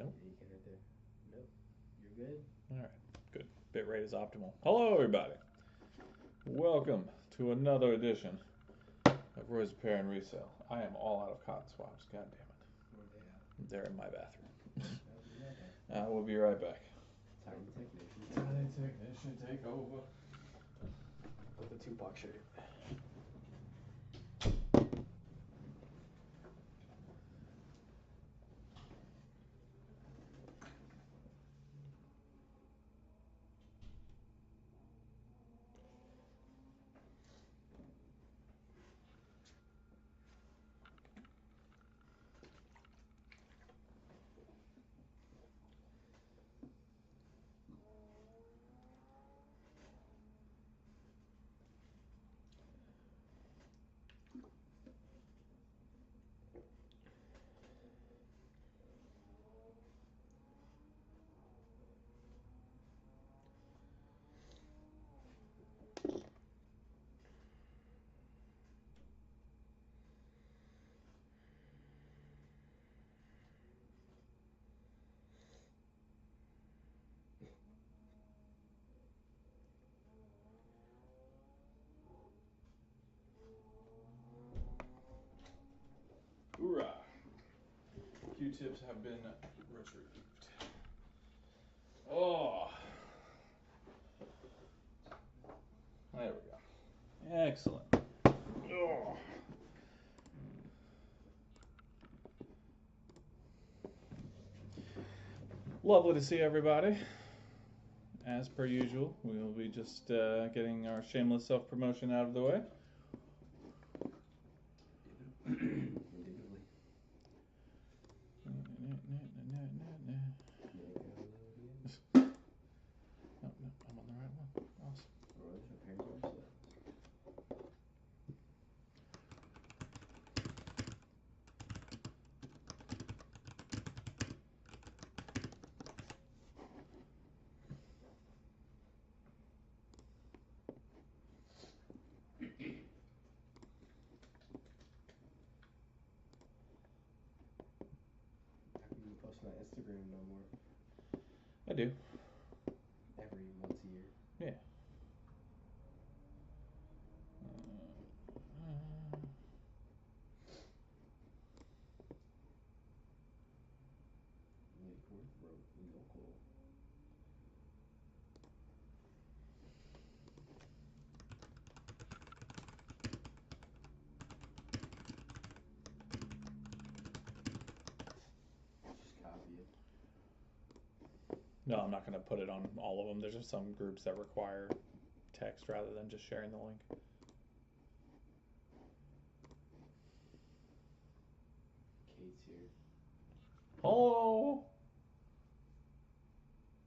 Nope. Yeah, you can right there. Nope. You're good. All right. Good. Bitrate is optimal. Hello, everybody. Welcome to another edition of Roy's Repair and Resale. I am all out of cotton swabs. God damn it. Where they at? They're in my bathroom. I'll be right back. I will be right back. Tiny technician. Tiny technician, take over. With the Tupac shirt. Hoorah! Q-tips have been retrieved. Oh! There we go. Excellent. Oh! Lovely to see everybody. As per usual, we will be just getting our shameless self-promotion out of the way. Indubitably. No, I'm on the right one. Awesome. Roy's Repair and Resale. How come you post on Instagram no more? I do. Every once a year. Yeah. Lakeworth Road, local. Just copy it. No, I'm not going to put it on all of them. There's just some groups that require text rather than just sharing the link. Kate's here. Hello!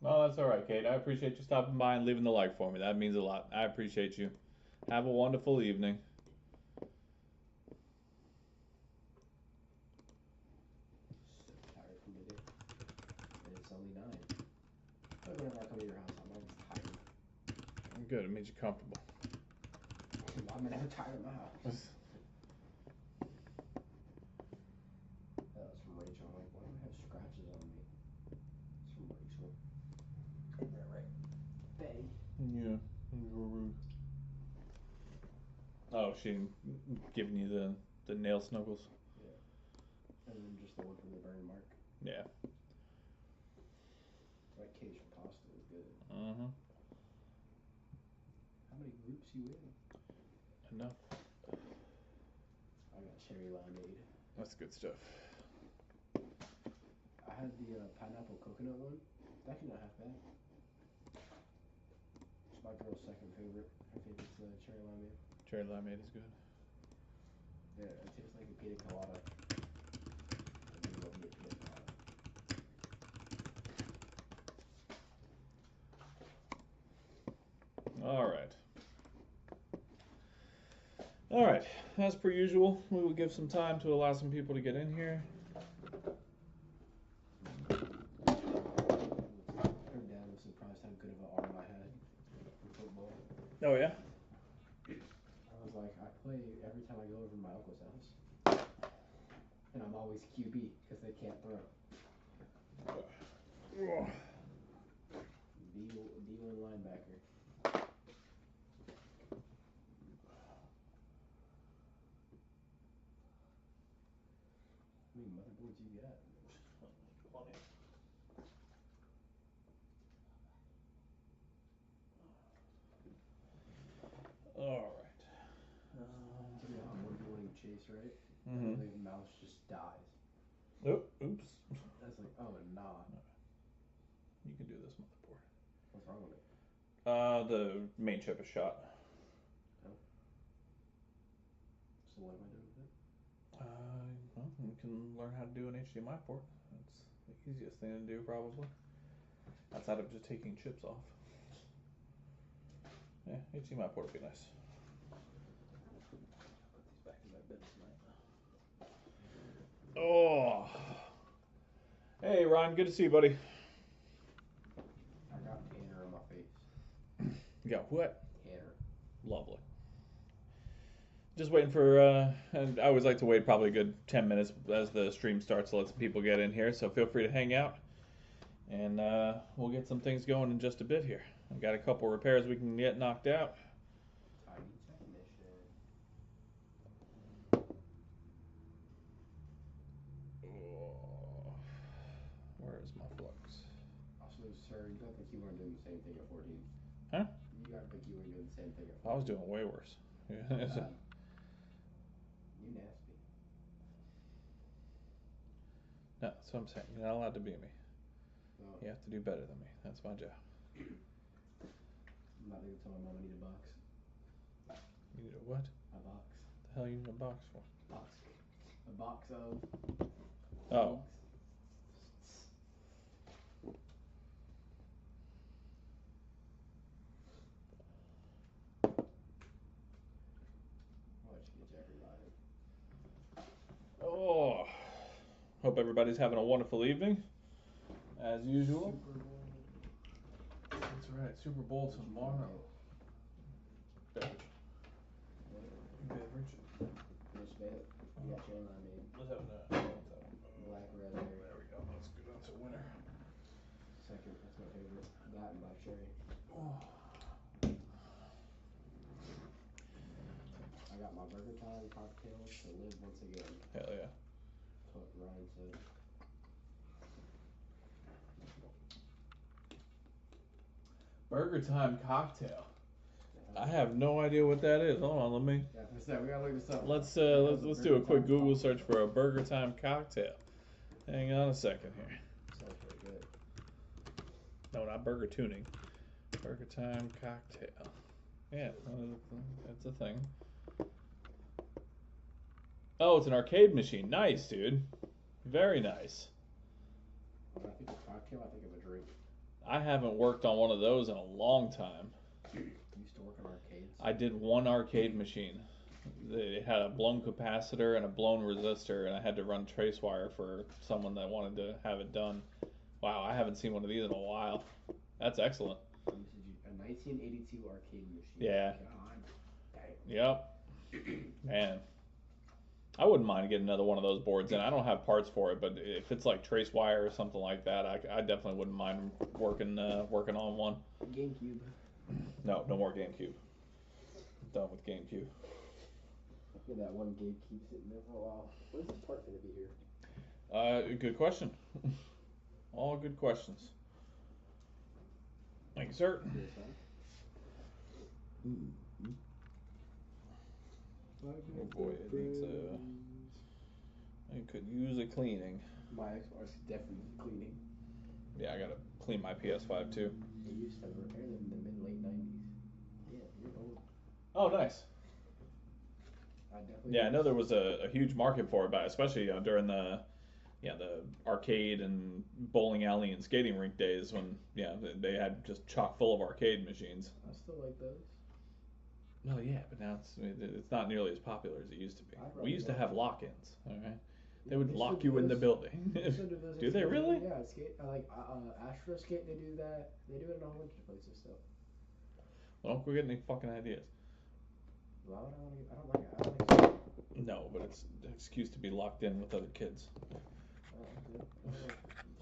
No, that's all right, Kate. I appreciate you stopping by and leaving the like for me. That means a lot. I appreciate you. Have a wonderful evening. So tired from today. And it's only 9. But whenever I come to your house, I'm always tired. Good. It made you comfortable. I'm never tired at my house. That was from Rachel. I'm like, why do I have scratches on me? It's from Rachel. Ain't that right? Betty. Yeah. Oh, she giving you the nail snuggles. Yeah. And then just the one from the burn mark. Yeah. That Cajun pasta was good. Uh-huh. How many groups you in? Enough. I got cherry limeade. That's good stuff. I had the pineapple coconut one. It's actually not half bad. It's my girl's second favorite. Her favorite's the cherry limeade. Cherry limeade is good. Yeah, it tastes like a pina colada. I do love me a pina colada. All right. All right. As per usual, we will give some time to allow some people to get in here. Her dad was surprised how good of an arm I had in football. Oh yeah. I was like, I play every time I go over to my uncle's house, and I'm always QB because they can't throw. motherboards you got? Plenty. All right. So we have a one-to-one chase, right? Mm-hmm. The mouse just dies. Oh, oops. That's like, oh, nah. You can do this motherboard. What's wrong with it? The main chip is shot. Oh. So what am I doing with it? Well, you can learn how to do an HDMI port. That's the easiest thing to do, probably. Outside of just taking chips off. Yeah, HDMI port would be nice. Put these back in my bed tonight. Oh. Hey, Ron, good to see you, buddy. I got tanner on my face. You got what? Tanner. Lovely. Just waiting for, and I always like to wait probably a good 10 minutes as the stream starts to let some people get in here, so feel free to hang out, and we'll get some things going in just a bit here. I've got a couple repairs we can get knocked out. Tiny technician. Oh, where is my flux? Also, sir, you gotta think you weren't doing the same thing at 14. Huh? You gotta think you weren't doing the same thing at 14. I was doing way worse. You nasty. No, that's what I'm saying. You're not allowed to be me. No. You have to do better than me. That's my job. I'm not gonna tell my mom I need a box. You need a what? A box. What the hell you need a box for? Box. A box of. Oh. Watch you get everybody. Oh. Hope everybody's having a wonderful evening. As usual. Super Bowl. That's right. Super Bowl tomorrow. Beverage. What? Beverage. Which bit? You got Chandler made. Let's have Black raspberry. There we go. Let's go down to winner. Second, that's my favorite. That and black cherry. Oh. I got my burger time cocktails to live once again. Hell yeah. That's what Ryan said. Burger time cocktail. I have no idea what that is. Hold on, let me. Yeah, for a second, we gotta look this up. Let's do a quick Google search for a burger time cocktail. Hang on a second here. Sounds pretty good. No, not burger tuning. Burger time cocktail. Yeah, that's a thing. Oh, it's an arcade machine. Nice, dude. Very nice. When I think of cocktail, I think of a drink. I haven't worked on one of those in a long time. You used to work on arcades? I did one arcade machine. They had a blown capacitor and a blown resistor, and I had to run trace wire for someone that wanted to have it done. Wow, I haven't seen one of these in a while. That's excellent. A 1982 arcade machine. Yeah. God damn. Yep. Man. I wouldn't mind getting another one of those boards in. I don't have parts for it, but if it's like trace wire or something like that, I definitely wouldn't mind working on one. GameCube. No more GameCube. I'm done with GameCube. Yeah, that one GameCube sitting there for a while. When is this part gonna be here? Good question. All good questions. Thank you, sir. Oh boy, it needs it could use a cleaning. My Xbox is definitely cleaning. Yeah, I gotta clean my PS5 too. They used to repair them in the mid-late 90s. Yeah, you're old. Oh, nice. Yeah, I know there was a huge market for it, but especially during the arcade and bowling alley and skating rink days when they had just chock full of arcade machines. I still like those. No, yeah, but now it's not nearly as popular as it used to be. We used to have lock-ins. All right, they would lock you in the building. Do they really? Yeah, skate like Astro Skate. They do that. They do it in a whole bunch of places still. Well, don't go get any fucking ideas. Why would I want to? I don't like it. No, but it's an excuse to be locked in with other kids.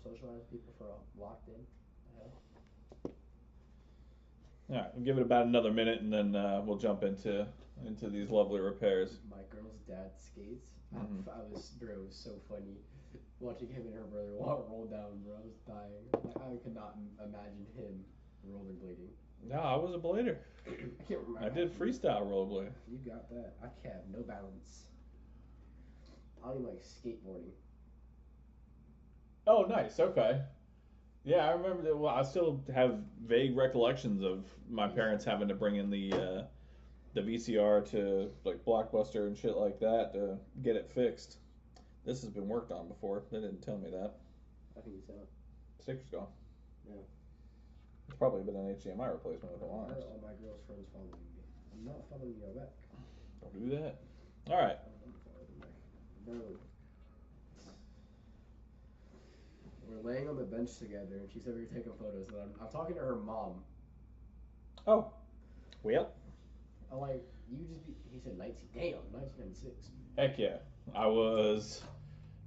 Socialize people for locked in. All right, we'll give it about another minute, and then we'll jump into these lovely repairs. My girl's dad skates. Mm-hmm. Bro, it was so funny. Watching him and her brother roll down, bro, I was dying. Like, I could not imagine him rollerblading. No, I was a blader. I can't remember. I did freestyle rollerblading. You got that. I can't have no balance. I don't even like skateboarding. Oh, nice. Okay. Yeah, I remember that. Well, I still have vague recollections of my parents having to bring in the VCR to like Blockbuster and shit like that to get it fixed. This has been worked on before. They didn't tell me that. I think so. Sticker's gone. Yeah. It's probably been an HDMI replacement with the lines. All my girls' friends following me. I'm not following you back. Don't do that. All right. I'm following them back. No. We're laying on the bench together, and she said we were taking photos. And I'm talking to her mom. Oh. Well. I'm like, you just be. He said 19. Damn, 1996. Heck yeah. I was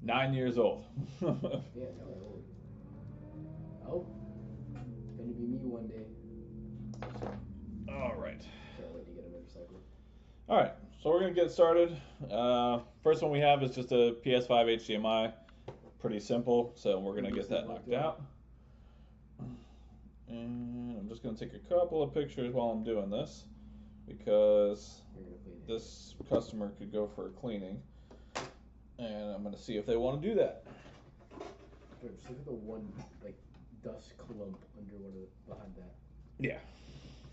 9 years old. Yeah, tell her old. Oh, it's gonna be me one day. All right. Can't wait to get a motorcycle. All right. So we're gonna get started. First one we have is just a PS5 HDMI. Pretty simple. So we're gonna get that knocked out. And I'm just gonna take a couple of pictures while I'm doing this because this customer could go for a cleaning. And I'm gonna see if they want to do that. Just look at the one like dust clump under one of the behind that. Yeah.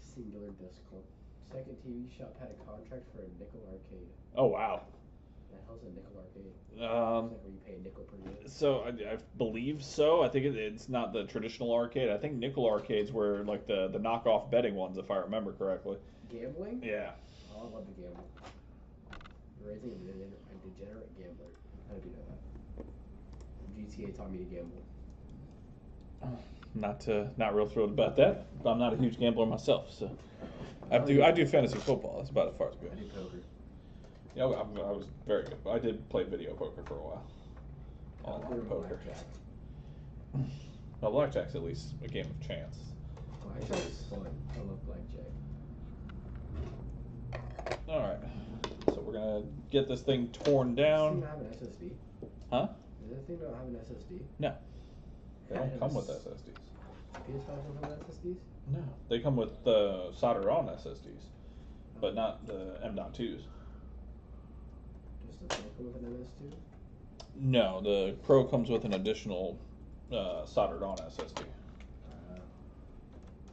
Singular dust clump. Second TV shop had a contract for a nickel arcade. Oh wow. The hell's a nickel arcade? Is that where you pay a nickel per unit? So I believe so. I think it's not the traditional arcade. I think nickel arcades were like the knockoff betting ones, if I remember correctly. Gambling? Yeah. Oh, I love to gamble. Raising a degenerate gambler. How do you know that? GTA taught me to gamble. Not real thrilled about that. I'm not a huge gambler myself, so I do fantasy football. That's about as far as it goes. I do poker. Yeah, I was very good. I did play video poker for a while. Online poker. Blackjack. Well, blackjack's at least a game of chance. Blackjack is fun. I love blackjack. All right. So we're gonna get this thing torn down. Does it have an SSD? Huh? Does that thing not have an SSD? No. They don't come with SSDs. PS5 don't have SSDs? No. They come with soldered-on SSDs, but not the M.2s. Just the Pro come with an MS2? No, the Pro comes with an additional soldered-on SSD.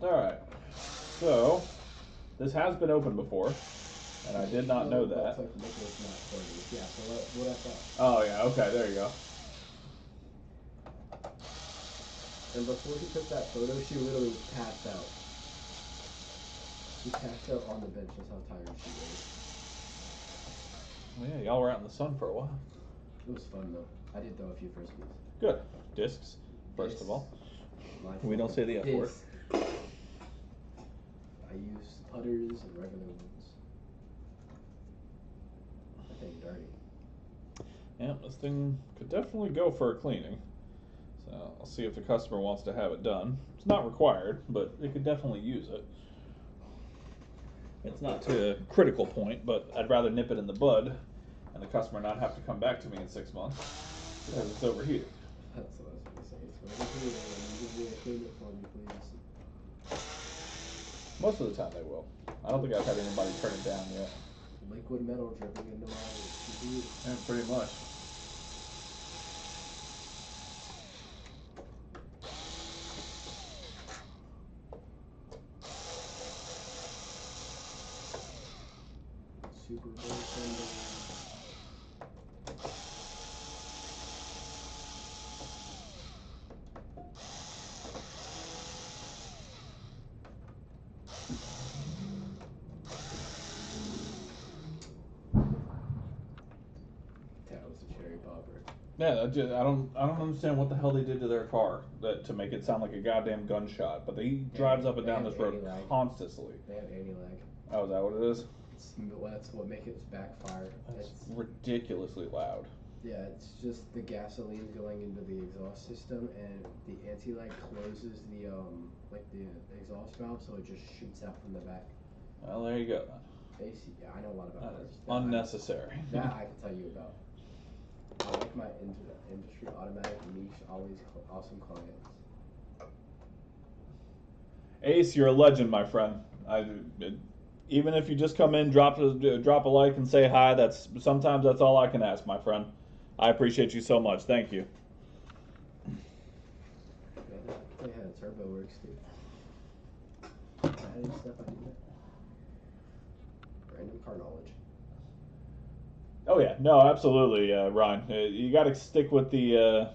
All right. So this has been opened before, and I did not know that. Like yeah, so what I thought. Oh yeah. Okay. There you go. And before she took that photo, she literally passed out. She passed out on the bench. That's how tired she was. Well, yeah, y'all were out in the sun for a while. It was fun though. I did throw a few frisbees. Good. Discs, first of all. We don't say the F word. I use putters and regular ones. That thing dirty. Yeah, this thing could definitely go for a cleaning. So I'll see if the customer wants to have it done. It's not required, but they could definitely use it. It's not to a critical point, but I'd rather nip it in the bud and the customer not have to come back to me in 6 months because it's overheated. That's what I was going to say. It's overheated and you can clean it for me, please. Most of the time they will. I don't think I've had anybody turn it down yet. Liquid metal dripping into my computer. Yeah, pretty much. Super Bowl Sunday. That was a cherry popper. Yeah, I don't understand what the hell they did to their car to make it sound like a goddamn gunshot. But he drives up and down this road constantly. They have anti-lag. Oh, is that what it is? That's what makes it backfire. It's ridiculously loud. Yeah, it's just the gasoline going into the exhaust system, and the anti-lag closes the the exhaust valve, so it just shoots out from the back. Well, there you go. AC, yeah, I know a lot about That cars. is unnecessary. That I can tell you about. I like my industry automatic niche, always awesome clients. Ace, you're a legend, my friend. Even if you just come in, drop a like, and say hi. Sometimes that's all I can ask, my friend. I appreciate you so much. Thank you. Yeah, they had Turbo Works too. Adding stuff I do. Random car knowledge. Oh yeah, no, absolutely, Ryan. You got to stick with the.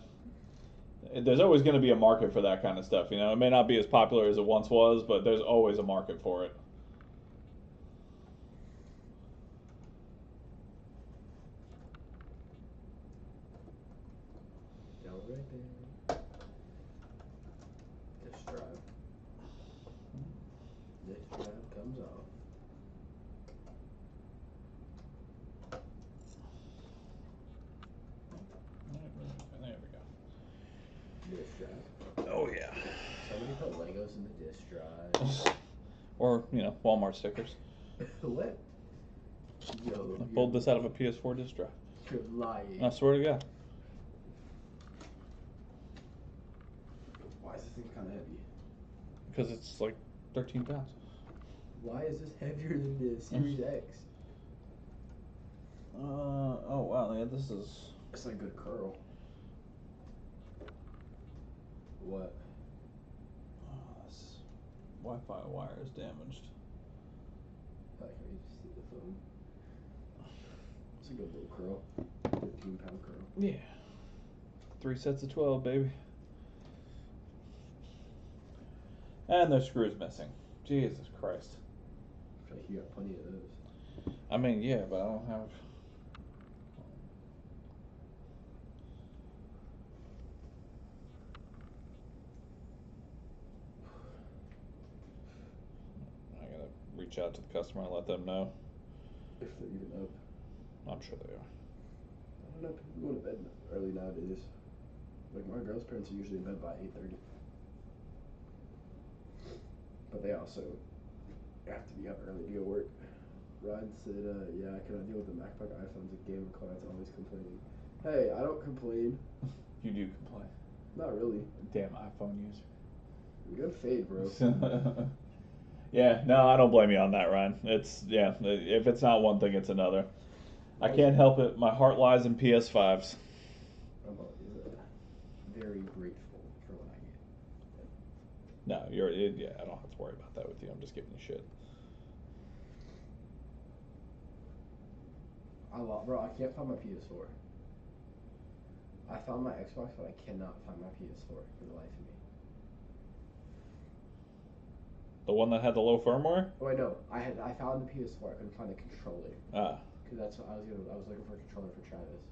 There's always going to be a market for that kind of stuff. You know, it may not be as popular as it once was, but there's always a market for it. Down right there. This drive. This drive comes off. There we go. Disk drive. Oh yeah. Somebody put Legos in the disk drive. Or Walmart stickers. What? Yo, I pulled this out of a PS4 disc drive. You're lying. I swear to God. Why is this thing kind of heavy? Because it's like 13 pounds. Why is this heavier than the Series X? Oh wow, yeah, this is. It's like a good curl. What? This Wi-Fi wire is damaged. I like how you just see the phone. It's a good little curl. 13-pound curl. Yeah. 3 sets of 12, baby. And the screw's missing. Jesus Christ. I feel like you got plenty of those. I mean, yeah, but I don't have. I gotta reach out to the customer and let them know. If they're even up. I'm sure they are. I don't know, people go to bed early nowadays. Like, my girl's parents are usually in bed by 8:30. But they also have to be up early to go work. Ryan said, yeah, I cannot deal with the MacBook iPhones and gamer clients always complaining. Hey, I don't complain. You do complain. Not really. Damn iPhone user. Good fade, bro. Yeah, no, I don't blame you on that, Ryan. If it's not one thing, it's another. I can't help it. My heart lies in PS5s. I'm always very grateful for what I get. No, I don't have to worry about that with you. I'm just giving you shit. Bro, I can't find my PS4. I found my Xbox, but I cannot find my PS4 for the life of me. The one that had the low firmware? Oh wait, no. I found the PS4. I couldn't find the controller. Ah. Because that's what I was looking for a controller for Travis.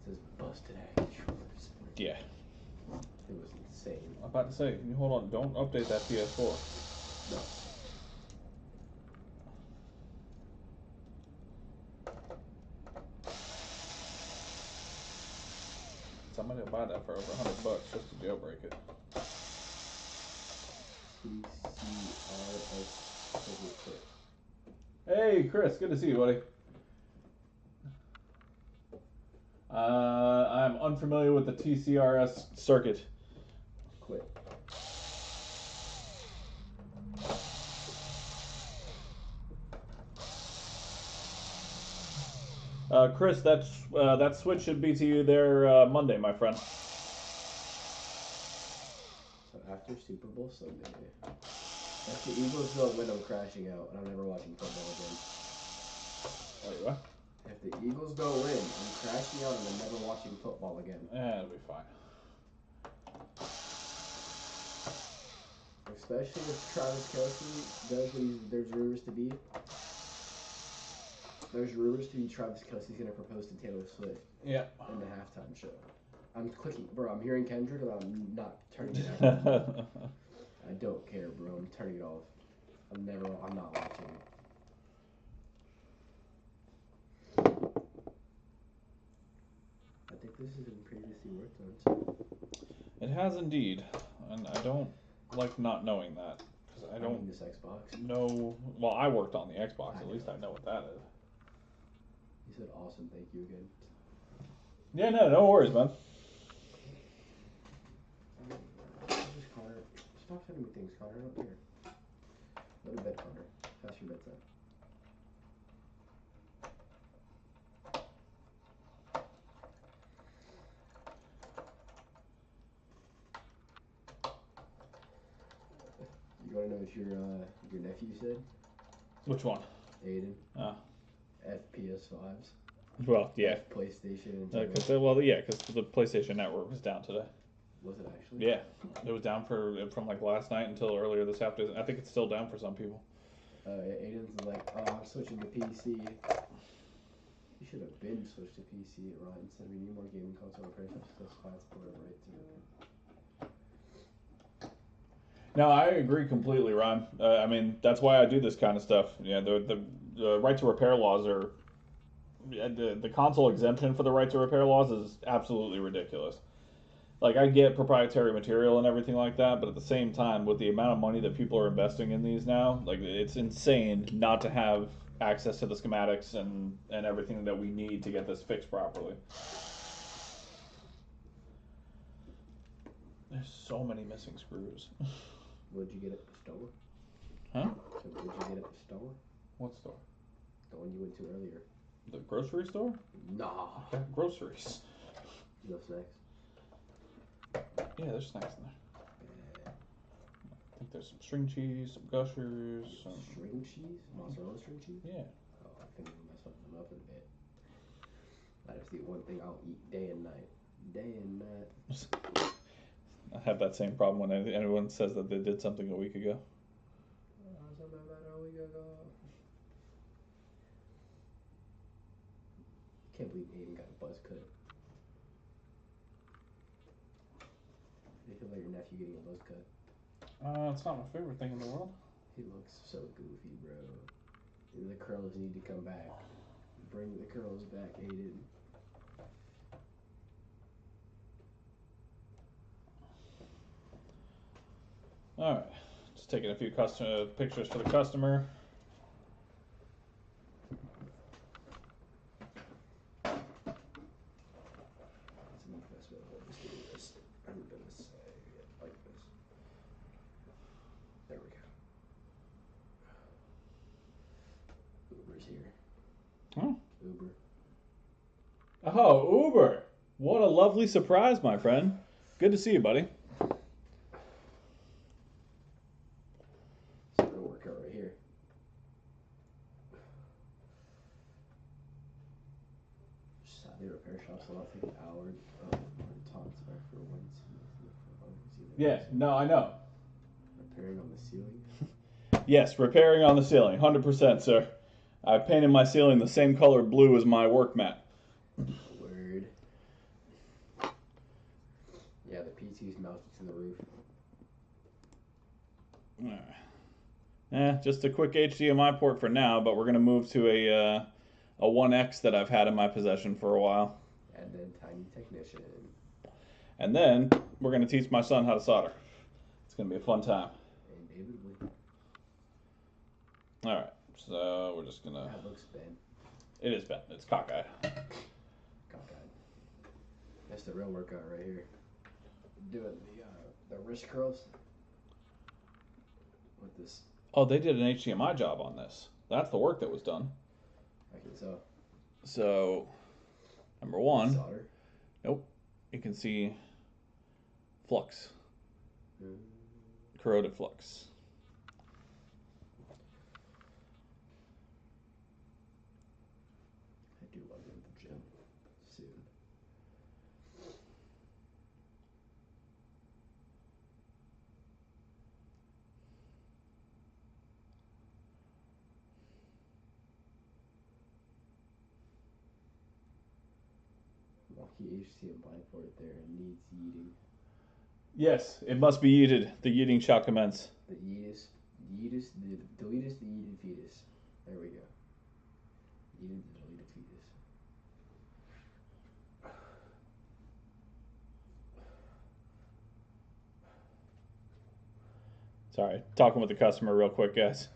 It says busted ass controllers. Yeah. It was insane. I'm about to say, hold on, don't update that PS4. No. Somebody will buy that for over $100 just to jailbreak it. TCRS. Hey, Chris, good to see you, buddy. I'm unfamiliar with the TCRS circuit. Quit. Chris, that switch should be to you there Monday, my friend. So after Super Bowl Sunday, if the Eagles don't win, I'm crashing out, and I'm never watching football again. Wait, what? If the Eagles don't win, I'm crashing out, and I'm never watching football again. It'll be fine. Especially if Travis Kelce does what there's rumors to be. There's rumors to be Travis Kelce's gonna propose to Taylor Swift. Yeah. In the halftime show. I'm clicking, bro. I'm hearing Kendrick, and I'm not turning it off. I don't care, bro. I'm turning it off. I'm not watching it. I think this has been previously worked on too. It has indeed, and I don't like not knowing that because I don't this Xbox. know. Well, I worked on the Xbox. At least I know what that is. He said, "Awesome, thank you again." Yeah, no worries, man. Just Connor. Stop sending me things, Connor. I don't care. Go to bed, Connor. Past your bedtime. You want to know what your nephew said? Which one? Aiden. Oh. F PS5s. Well, yeah. F PlayStation. Because the PlayStation Network was down today. Was it actually? Yeah, it was down from like last night until earlier this afternoon. I think it's still down for some people. Aiden's like, oh, I'm switching to PC. You should have been switched to PC, Ryan. Said we need more gaming console repair shops to supply support a right to repair. No, I agree completely, Ron. I mean, that's why I do this kind of stuff. Yeah, the right to repair laws are the console exemption for the right to repair laws is absolutely ridiculous. Like, I get proprietary material and everything like that, but at the same time, with the amount of money that people are investing in these now, like, it's insane not to have access to the schematics and everything that we need to get this fixed properly. There's so many missing screws. Where'd you get it at the store? Huh? So where'd you get it at the store? What store? The one you went to earlier. The grocery store? Nah. Okay, groceries. No snacks. Yeah, there's snacks in there. I think there's some string cheese, some gushers, some... String cheese? Mozzarella string cheese? Yeah. Oh, I think I'm mess something up in a bit. That is the one thing I'll eat day and night. Day and night. I have that same problem when anyone says that they did something a week ago. Something about a week ago. Can't believe Aiden got a buzz cut. How do you feel about your nephew getting a buzz cut? It's not my favorite thing in the world. He looks so goofy, bro. The curls need to come back. Bring the curls back, Aiden. All right, just taking a few pictures for the customer. That's the best way to hold this. I'm gonna say it like this. There we go. Uber's here. Huh? Uber. Oh, Uber! What a lovely surprise, my friend. Good to see you, buddy. It's a real workout right here. Saturday repair shops will take an hour. Talks back for once. Yeah, no, I know. Repairing on the ceiling. Yes, repairing on the ceiling, 100%, sir. I painted my ceiling the same color blue as my work mat. Word. Yeah, the PC's mounted to the roof. Just a quick HDMI port for now, but we're going to move to a 1X that I've had in my possession for a while. And then Tiny Technician. And then we're going to teach my son how to solder. It's going to be a fun time. And David Lee. All right, so we're just going to... That looks bent. It is bent. It's cockeyed. Cockeyed. That's the real workout right here. Doing the wrist curls. With this. Oh, they did an HDMI job on this. That's the work that was done. I can tell. So, number one. Solder. Nope. You can see flux. Mm. Corroded flux. I do want to go to the gym soon. Lucky HDMI port there needs yeeting. Yes, it must be yeeted. The yeeting shall commence. The deletus, the yeeted fetus. There we go. Yeeted the deleted fetus. Sorry, talking with the customer real quick, guys.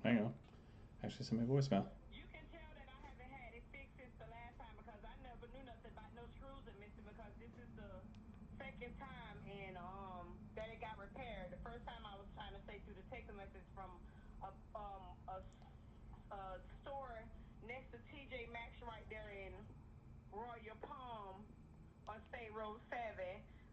hang on. Actually, send me a voicemail. You can tell that I haven't had it fixed since the last time because I never knew nothing about no screws are missing because this is the second time and that it got repaired. The first time I was trying to say through the text message from a store next to TJ Maxx right there in Royal Palm on State Road 7,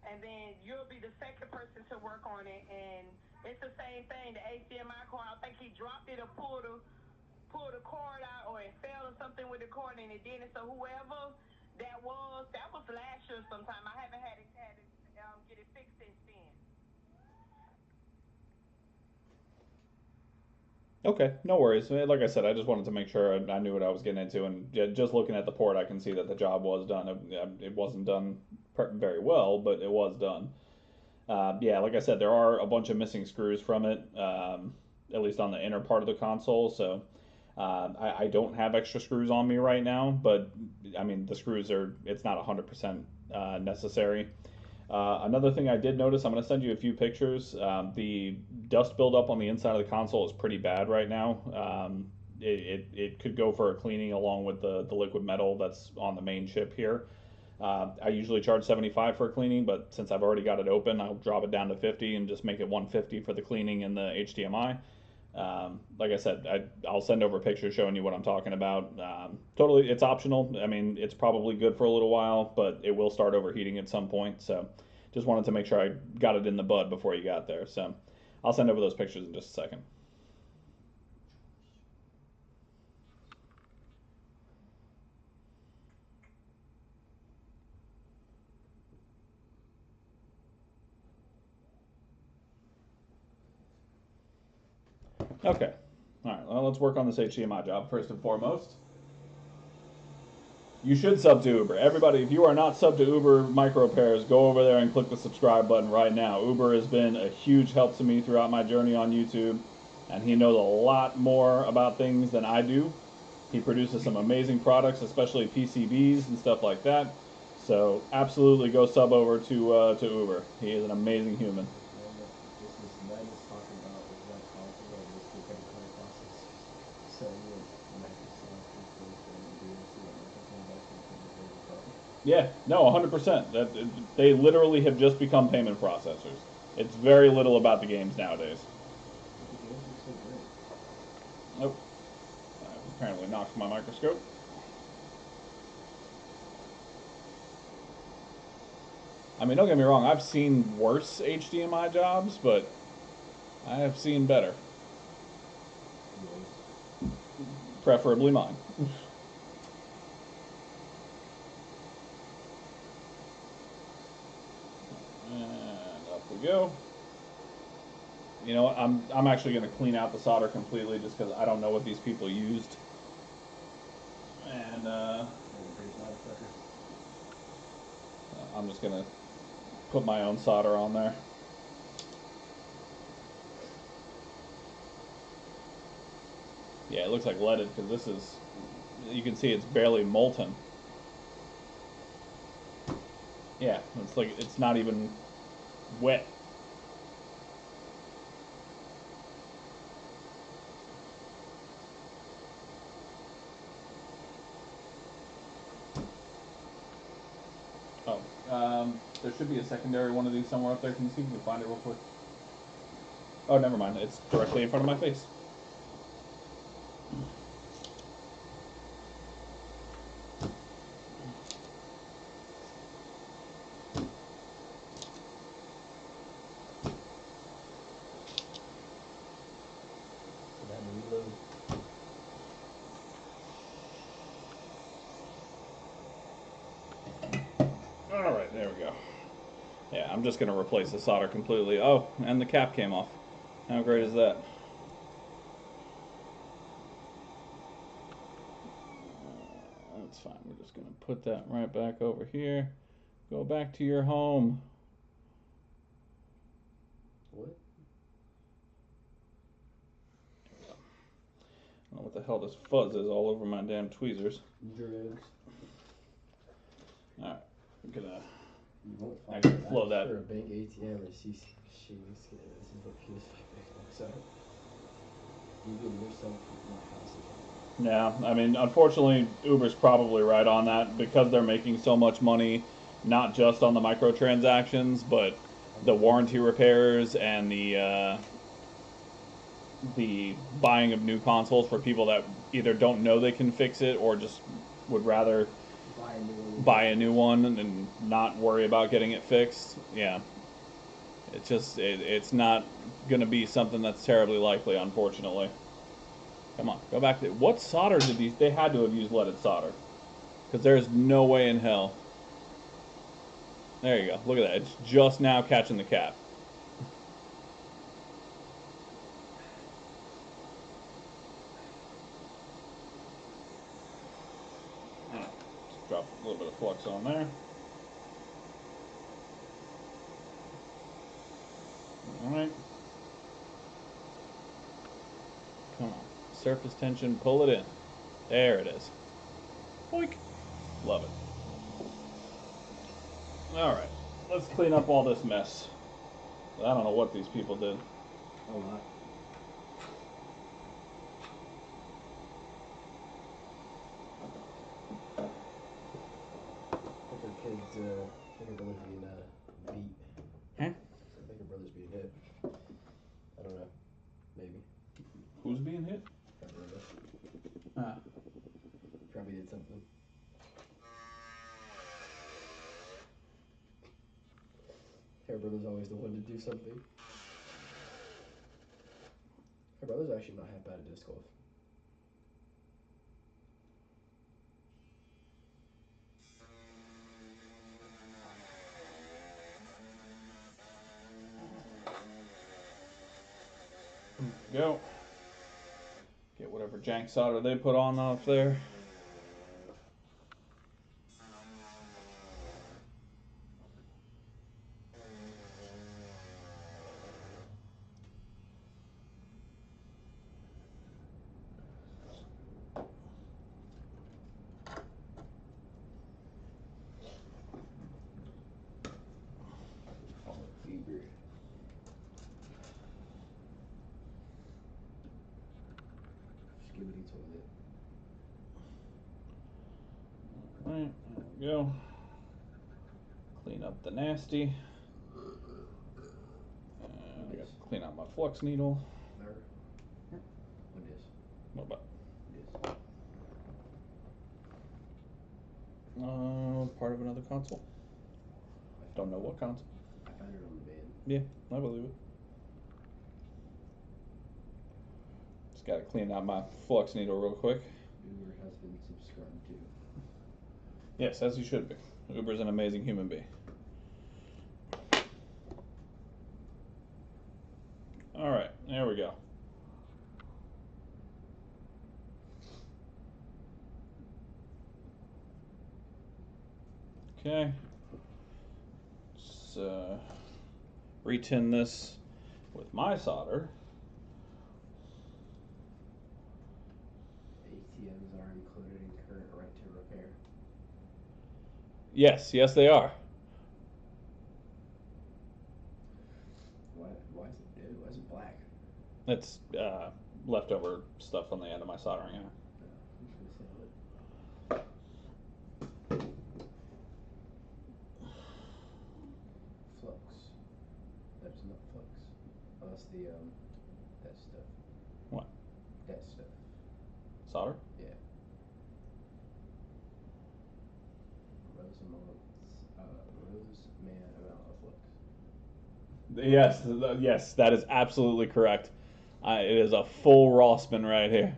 and then you'll be the second person to work on it, and it's the same thing. The HDMI cord, I think he dropped it or pulled the cord out, or it fell or something with the cord, and it didn't. So whoever that was last year sometime. I haven't had it get it fixed since then. Okay, no worries. Like I said, I just wanted to make sure I knew what I was getting into, and just looking at the port, I can see that the job was done. It wasn't done very well, but it was done. Yeah, like I said, there are a bunch of missing screws from it, at least on the inner part of the console. So I don't have extra screws on me right now, but I mean the screws are. It's not 100% necessary. Another thing I did notice, I'm going to send you a few pictures. The dust buildup on the inside of the console is pretty bad right now. It could go for a cleaning along with the liquid metal that's on the main chip here. I usually charge 75 for a cleaning, but since I've already got it open, I'll drop it down to 50 and just make it 150 for the cleaning and the HDMI. Like I said, I'll send over pictures showing you what I'm talking about. Totally, it's optional. I mean, it's probably good for a little while, but it will start overheating at some point. So just wanted to make sure I got it in the bud before you got there. So I'll send over those pictures in just a second. Okay. All right, well, let's work on this HDMI job first and foremost. You should sub to Uber. Everybody, if you are not sub to Uber Micro Repairs, go over there and click the subscribe button right now. Uber has been a huge help to me throughout my journey on YouTube, and he knows a lot more about things than I do. He produces some amazing products, especially PCBs and stuff like that. So absolutely go sub over to Uber. He is an amazing human. Yeah, no, 100%. That they literally have just become payment processors. It's very little about the games nowadays. Nope. I apparently knocked my microscope. I mean, don't get me wrong. I've seen worse HDMI jobs, but I have seen better. Preferably mine. And up we go. You know what? I'm actually going to clean out the solder completely just because I don't know what these people used. And I'm just going to put my own solder on there. Yeah, it looks like leaded because this is, you can see it's barely molten. Yeah, it's like it's not even wet. Oh, there should be a secondary one of these somewhere up there. Can you see if you can find it real quick? Oh, never mind. It's directly in front of my face. All right, there we go. Yeah, I'm just going to replace the solder completely. Oh, and the cap came off. How great is that? That's fine. We're just going to put that right back over here. Go back to your home. What? I don't know what the hell this fuzz is all over my damn tweezers. Drugs. Alright, I'm gonna. You won't I find can flow that. For a bank ATM or CC machine. This is what PS5 looks like. Even yourself with my house account. Yeah, I mean, unfortunately, Uber's probably right on that because they're making so much money, not just on the microtransactions, but the warranty repairs and the buying of new consoles for people that either don't know they can fix it or just would rather buy a new one and not worry about getting it fixed. Yeah, it's not gonna be something that's terribly likely, unfortunately. Come on, go back to what solder did these? They had to have used leaded solder, because there's no way in hell. There you go. Look at that. It's just now catching the cap. Just drop a little bit of flux on there. All right. Come on. Surface tension. Pull it in. There it is. Boink. Love it. All right. Let's clean up all this mess. I don't know what these people did. A lot. I think her kids, I think her brother's being beat. Huh? I think her brother's being hit. I don't know. Maybe. Who's being hit? Her brother. Ah. Probably did something. Her brother's always the one to do something. Her brother's actually not half bad at disc golf. Go. Get whatever jank solder they put on off there. Uber. Skibbity toilet. Alright, there we go. Clean up the nasty. And I got to clean out my flux needle. There. What is? What about? What is? Part of another console. Don't know what console. I found it on the van. Yeah, I believe it. Just got to clean out my flux needle real quick. Uber has been subscribed to. Yes, as you should be. Uber's an amazing human being. Alright, there we go. Okay. Let's retin this with my solder. ATMs are included in current right to repair. Yes, yes they are. Why is it blue? Why is it black? It's leftover stuff on the end of my soldering iron. Flux. That's not flux. Oh, that's the that stuff. What? That stuff. Solder? Yeah. Roseman amount of flux. Yes, yes, that is absolutely correct. It is a full Rossman right here.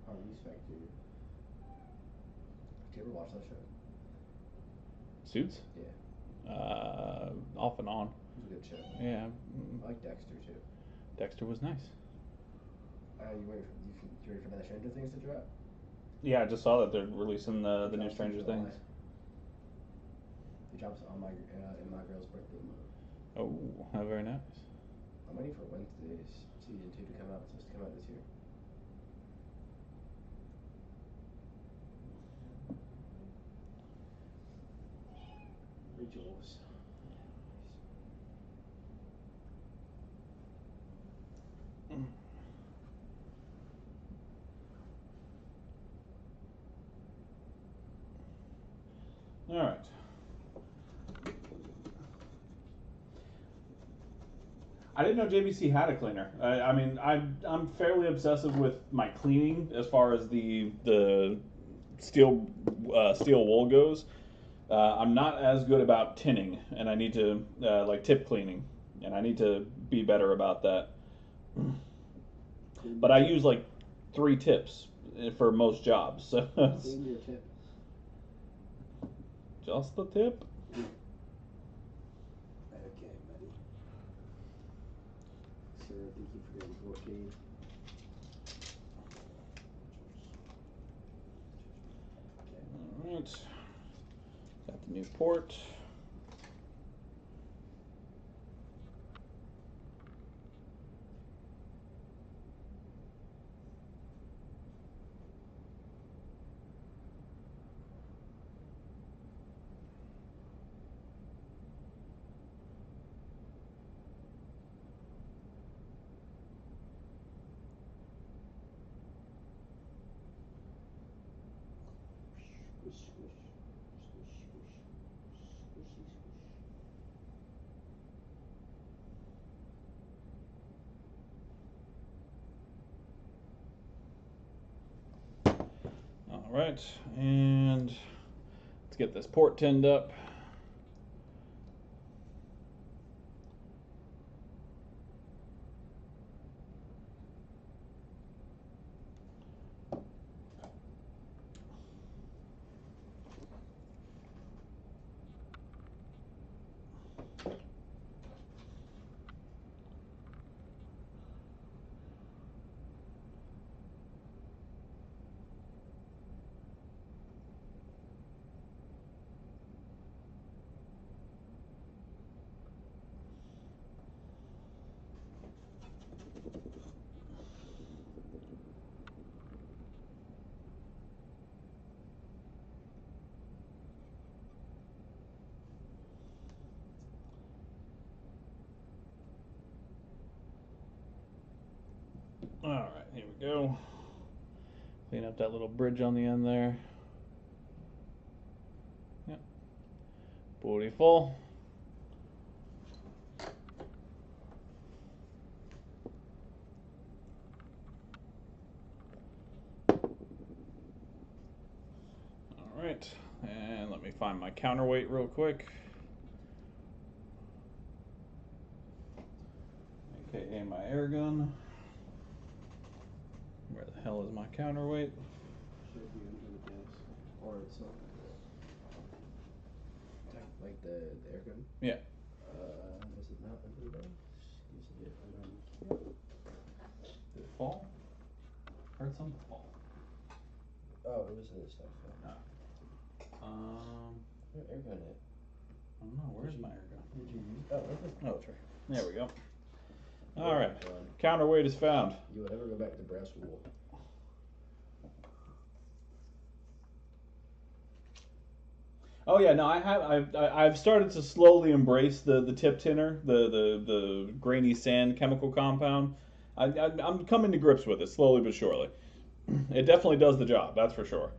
Harvey's Factory. Did you ever watch that show? Suits? Yeah. Off and on. It was a good show. Yeah. I like Dexter too. Dexter was nice. You ready for that Stranger Things to drop? Yeah, I just saw that they're releasing the new Stranger Things. It drops on in my girl's birthday month. Oh, how very nice. I'm waiting for Wednesday's season 2 to come out. It's supposed to come out this year. Rejoice. All right. I didn't know JVC had a cleaner. I mean, I'm fairly obsessive with my cleaning as far as the steel wool goes. I'm not as good about tinning, and I need to like tip cleaning, and I need to be better about that. But I use like 3 tips for most jobs. So Clean your tip. just the tip. Okay, buddy. Sir, I think you forgot your 14. All right. Got the new port. Squish, squish. Squish, squish. Squishy, squish. All right, and let's get this port tinned up. All right, here we go. Clean up that little bridge on the end there. Yep. Beautiful. All right, and let me find my counterweight real quick. AKA my air gun. Where the hell is my counterweight? Should be under the desk. Or it's not. Like the air gun? Yeah. Is it not under the desk? Is it Did it fall? Heard something fall. Oh, it was in the stuff. Yeah. Where air gun at? I don't know. Where's my air gun? Did you use? Oh, okay. Oh, it's right. There we go. Yeah, All right. fun. Counterweight is found. You will never go back to brass wool. Oh yeah, no, I've started to slowly embrace the tip tinner, the grainy sand chemical compound. I'm coming to grips with it slowly but surely. It definitely does the job, that's for sure.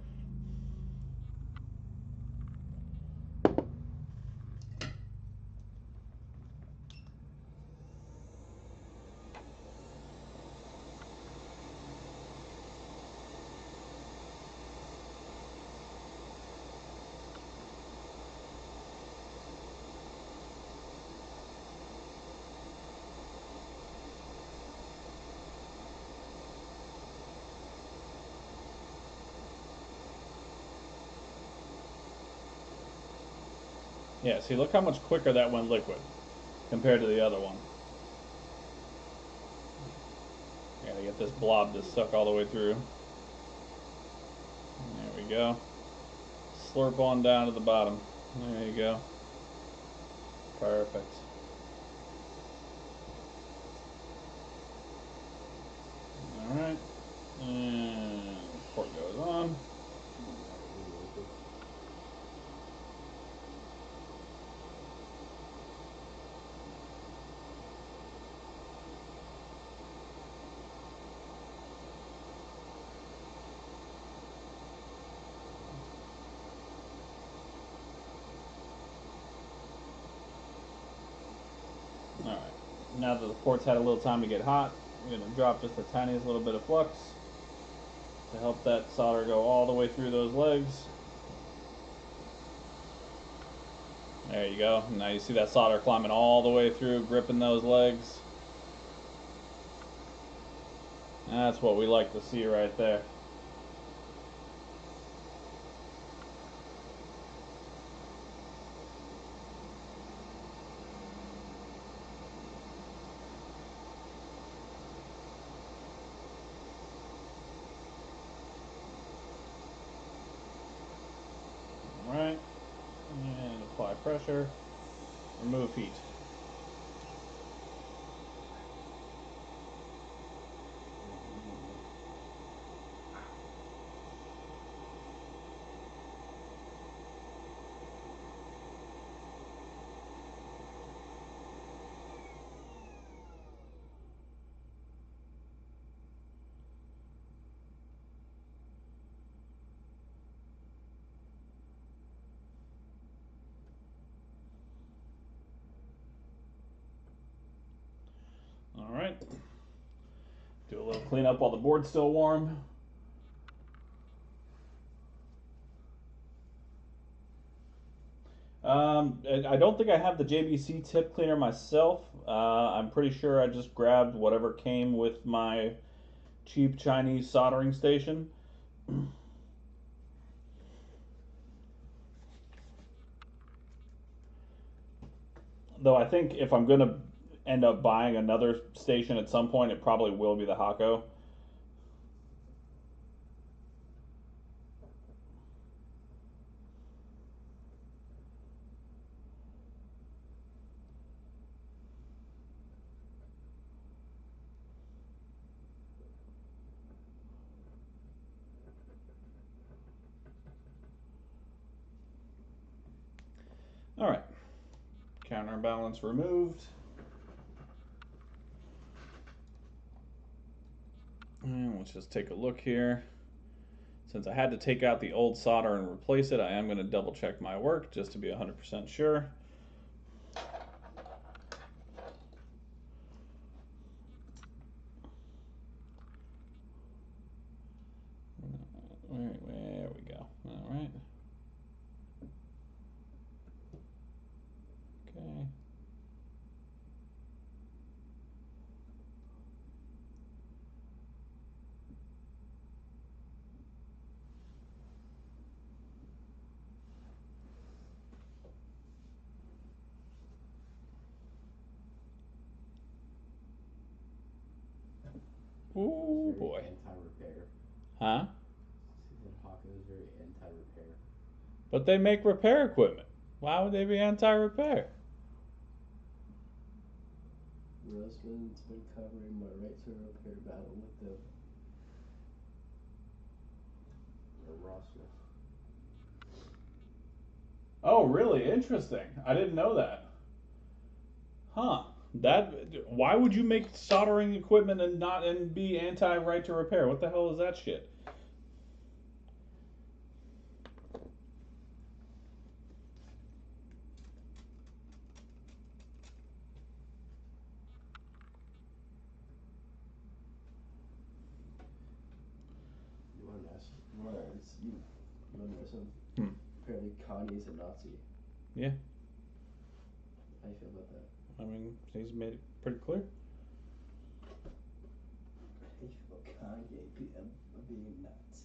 Yeah, see, look how much quicker that went liquid compared to the other one. Gotta get this blob to suck all the way through. There we go. Slurp on down to the bottom. There you go. Perfect. Alright. And port goes on. now that the port's had a little time to get hot, I'm going to drop just the tiniest little bit of flux to help that solder go all the way through those legs. There you go. Now you see that solder climbing all the way through, gripping those legs. That's what we like to see right there. Alright, and apply pressure, remove heat. Alright, do a little cleanup while the board's still warm. I don't think I have the JBC tip cleaner myself. I'm pretty sure I just grabbed whatever came with my cheap Chinese soldering station. Though I think if I'm going to end up buying another station at some point, it probably will be the Hako. All right, counterbalance removed. And let's just take a look here. Since I had to take out the old solder and replace it, I am going to double check my work just to be 100% sure. There we go. All right. Okay. Ooh, boy. Anti-repair. Huh? Hawk is very anti-repair. But they make repair equipment. Why would they be anti-repair? Roseman's been covering my right to repair battle with them. Or Rossman. Oh, really? Interesting. I didn't know that. Huh. Why would you make soldering equipment and be anti right to repair? What the hell is that shit? You want to ask? You want to know something? Hmm. Apparently, Kanye's a Nazi. Yeah. How do you feel about that? I mean, he's made it pretty clear. How do you feel about Kanye being nuts?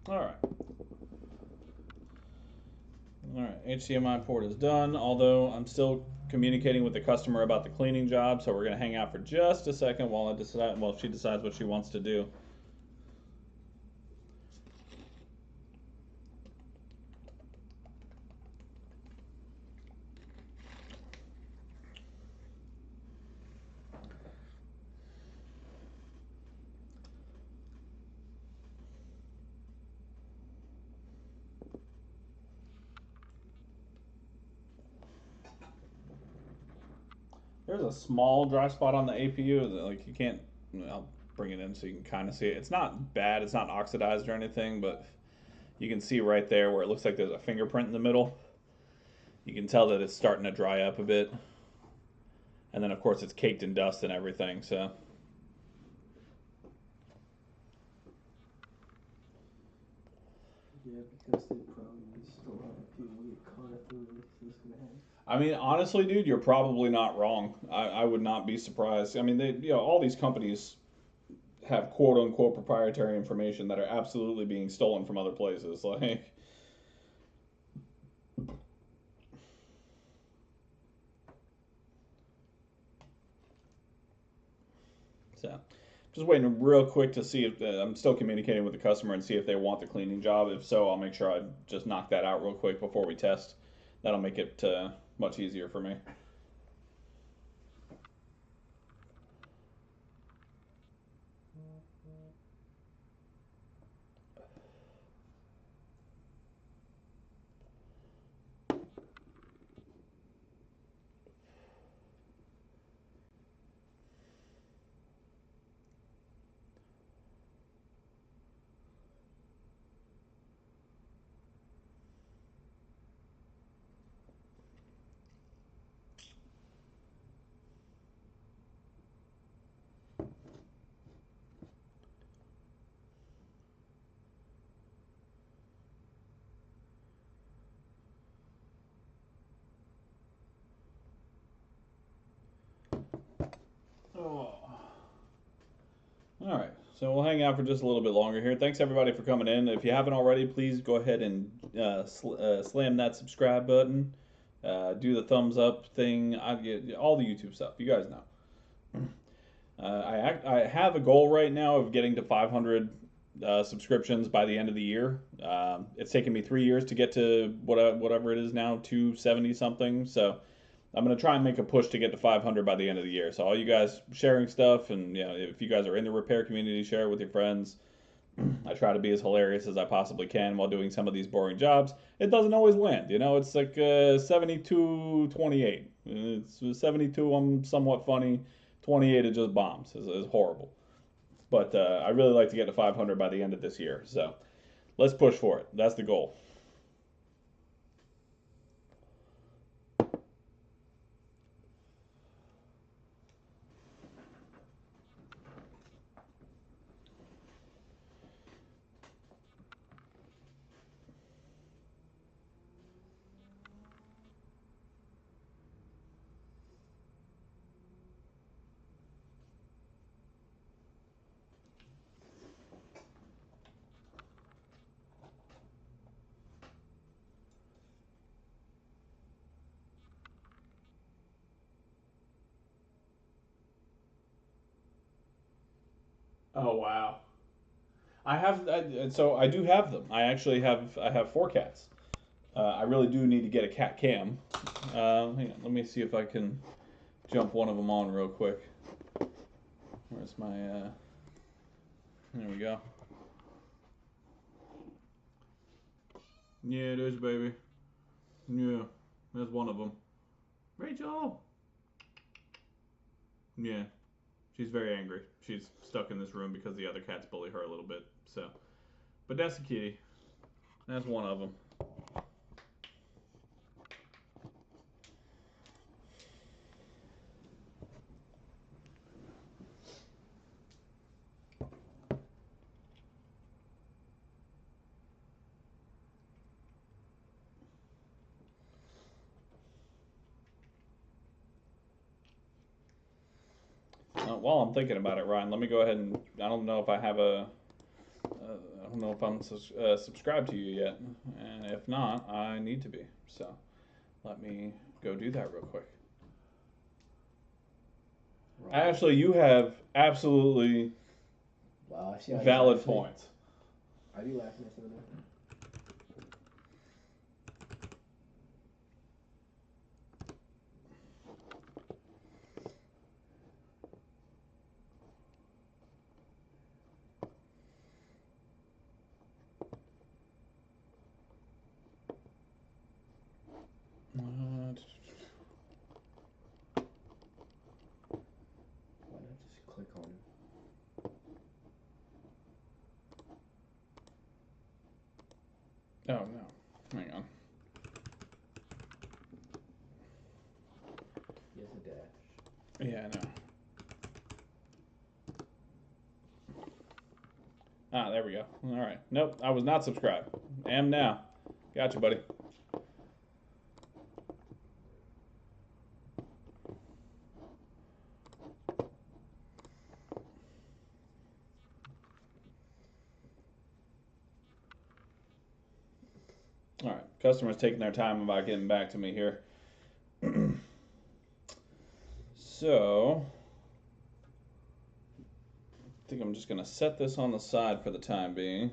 All right. All right, HDMI port is done, although I'm still communicating with the customer about the cleaning job, so we're going to hang out for just a second while she decides what she wants to do. there's a small dry spot on the APU. Like you can't. I'll bring it in so you can kind of see it. It's not bad. It's not oxidized or anything, but you can see right there where it looks like there's a fingerprint in the middle. You can tell that it's starting to dry up a bit. And then, of course, it's caked in dust and everything, so. Yeah, because they probably still have people get caught up in this gonna happen. I mean, honestly, dude, you're probably not wrong. I would not be surprised. I mean, all these companies have quote unquote proprietary information that are absolutely being stolen from other places. Like, so just waiting real quick to see if I'm still communicating with the customer and see if they want the cleaning job. If so, I'll make sure I just knock that out real quick before we test. That'll make it much easier for me. Oh. All right, so we'll hang out for just a little bit longer here. Thanks everybody for coming in. If you haven't already, please go ahead and slam that subscribe button. Do the thumbs up thing. I get all the YouTube stuff. You guys know. I have a goal right now of getting to 500 subscriptions by the end of the year. It's taken me 3 years to get to whatever it is now, 270 something. So I'm gonna try and make a push to get to 500 by the end of the year. So all you guys sharing stuff, and if you guys are in the repair community, share it with your friends. I try to be as hilarious as I possibly can while doing some of these boring jobs. It doesn't always land, it's like 72-28. It's 72. I'm somewhat funny. 28 it just bombs. Is horrible. But I really like to get to 500 by the end of this year. So let's push for it. That's the goal. Oh wow. So I do have them. I have 4 cats. I really do need to get a cat cam. Hang on, let me see if I can jump one of them on real quick. Where's my? There we go. Yeah, it is, baby. Yeah, there's one of them. Rachel. Yeah, she's very angry. She's stuck in this room because the other cats bully her a little bit. So, but that's the kitty. That's one of them. While I'm thinking about it, Ryan, let me go ahead and I don't know if I have I don't know if I'm subscribed to you yet, and if not, I need to be. So let me go do that real quick. Right. Actually, you have absolutely valid points. I do laugh at some of that. Yeah, I know. Ah, there we go. All right. Nope, I was not subscribed. Am now. Gotcha, buddy. All right. Customers taking their time about getting back to me here. So, I think I'm just going to set this on the side for the time being.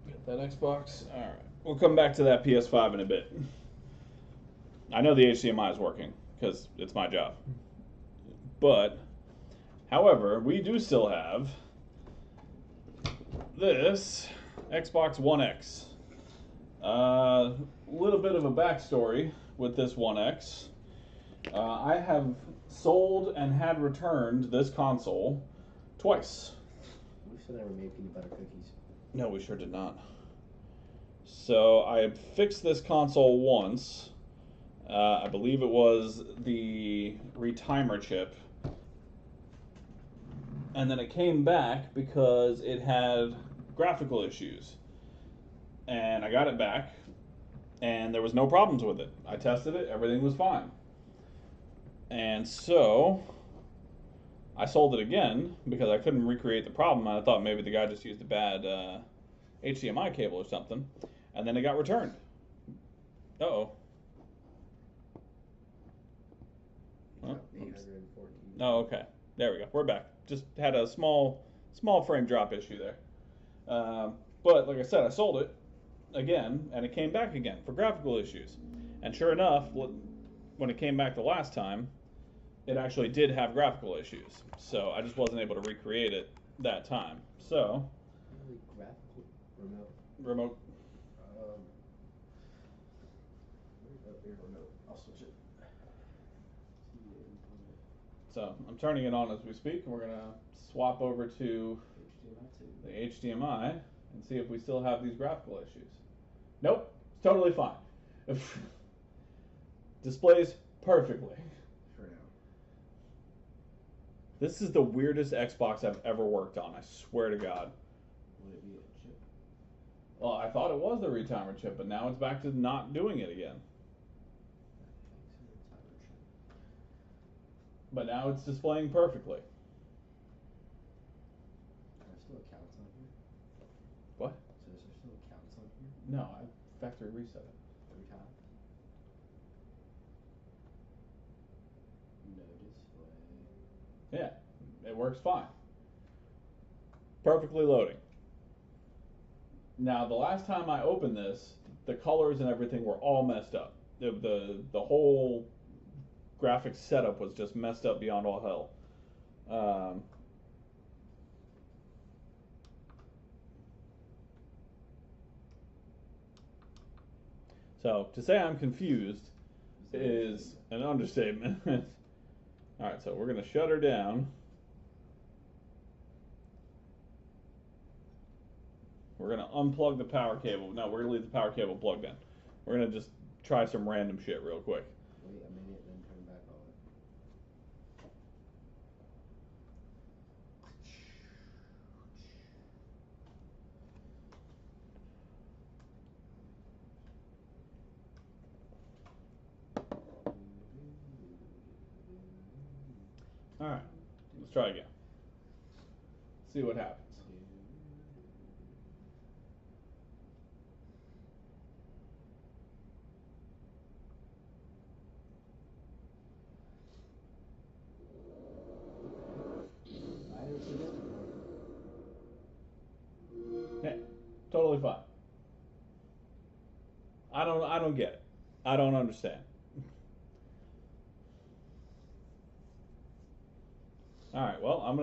Get that Xbox. All right. We'll come back to that PS5 in a bit. I know the HDMI is working because it's my job. But, however, we do still have this Xbox One X. A little bit of a backstory with this One X. I have sold and had returned this console twice. We should never made peanut butter cookies. No, we sure did not. So I fixed this console once. I believe it was the retimer chip. And then it came back because it had graphical issues. And I got it back, and there was no problems with it. I tested it, everything was fine. And so I sold it again because I couldn't recreate the problem. I thought maybe the guy just used a bad HDMI cable or something. And then it got returned. Uh-oh. Huh? 814. Oh, okay. There we go. We're back. Just had a small frame drop issue there. But like I said, I sold it again, and it came back again for graphical issues. And sure enough, when it came back the last time, it actually did have graphical issues. So I just wasn't able to recreate it that time. So Really graphical remote. Here, remote. I'll switch it. So I'm turning it on as we speak, and we're gonna swap over to the HDMI and see if we still have these graphical issues. Nope, it's totally fine. Displays perfectly. For now. This is the weirdest Xbox I've ever worked on, I swear to God. Would it be a chip? Well, I thought it was the retimer chip, but now it's back to not doing it again. But now it's displaying perfectly. Are there still accounts on here? What? So is there still accounts on here? No, I factory reset it. 3 times? No display. Yeah, it works fine. Perfectly loading. Now, the last time I opened this, the colors and everything were all messed up. The whole graphics setup was just messed up beyond all hell. So to say I'm confused is an understatement. All right, so we're gonna shut her down. We're gonna unplug the power cable. No, we're gonna leave the power cable plugged in. We're gonna just try some random shit real quick. Wait a minute, then turn back on. All right, let's try again. See what happens. I didn't see this before. Yeah, totally fine. I don't get it. I don't understand. All right, well, I'm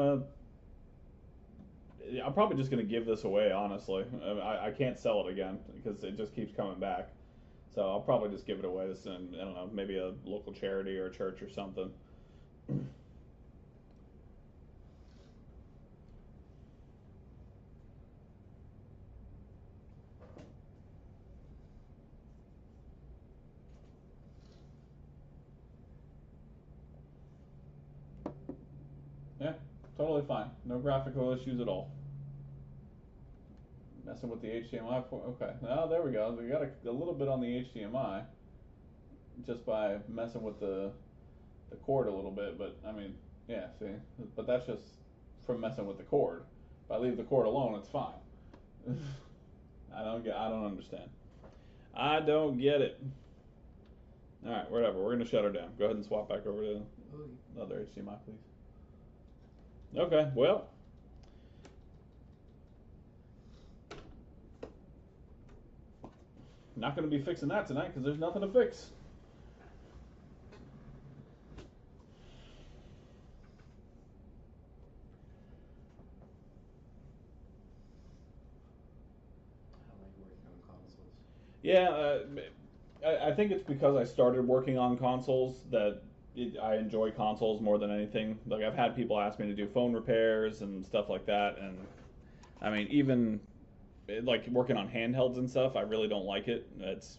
probably just gonna give this away, honestly. I can't sell it again because it just keeps coming back. So I'll probably just give it away to some, I don't know, maybe a local charity or a church or something. Yeah, totally fine. No graphical issues at all. Messing with the HDMI port. Okay, now there we go. We got a little bit on the HDMI just by messing with the cord a little bit, but I mean, yeah, see, but that's just from messing with the cord. If I leave the cord alone, it's fine. I don't understand. I don't get it. All right, whatever. We're gonna shut her down. Go ahead and swap back over to the other HDMI, please. Okay, well. Not going to be fixing that tonight because there's nothing to fix. I like working on consoles. Yeah, I think it's because I started working on consoles that I enjoy consoles more than anything. Like I've had people ask me to do phone repairs and stuff like that, and I mean even like working on handhelds and stuff, I really don't like it. There's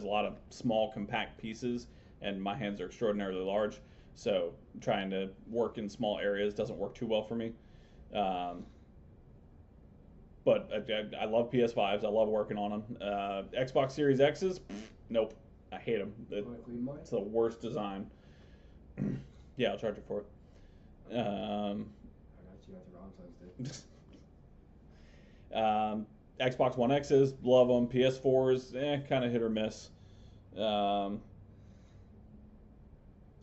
a lot of small compact pieces, and my hands are extraordinarily large, so trying to work in small areas doesn't work too well for me. Um, but I love PS5s. I love working on them. Xbox Series X's, nope, I hate them. It's the worst design. Yeah, I'll charge you for it. I got you at the wrong times, dude. Xbox One X's, love them. PS4s, kind of hit or miss. I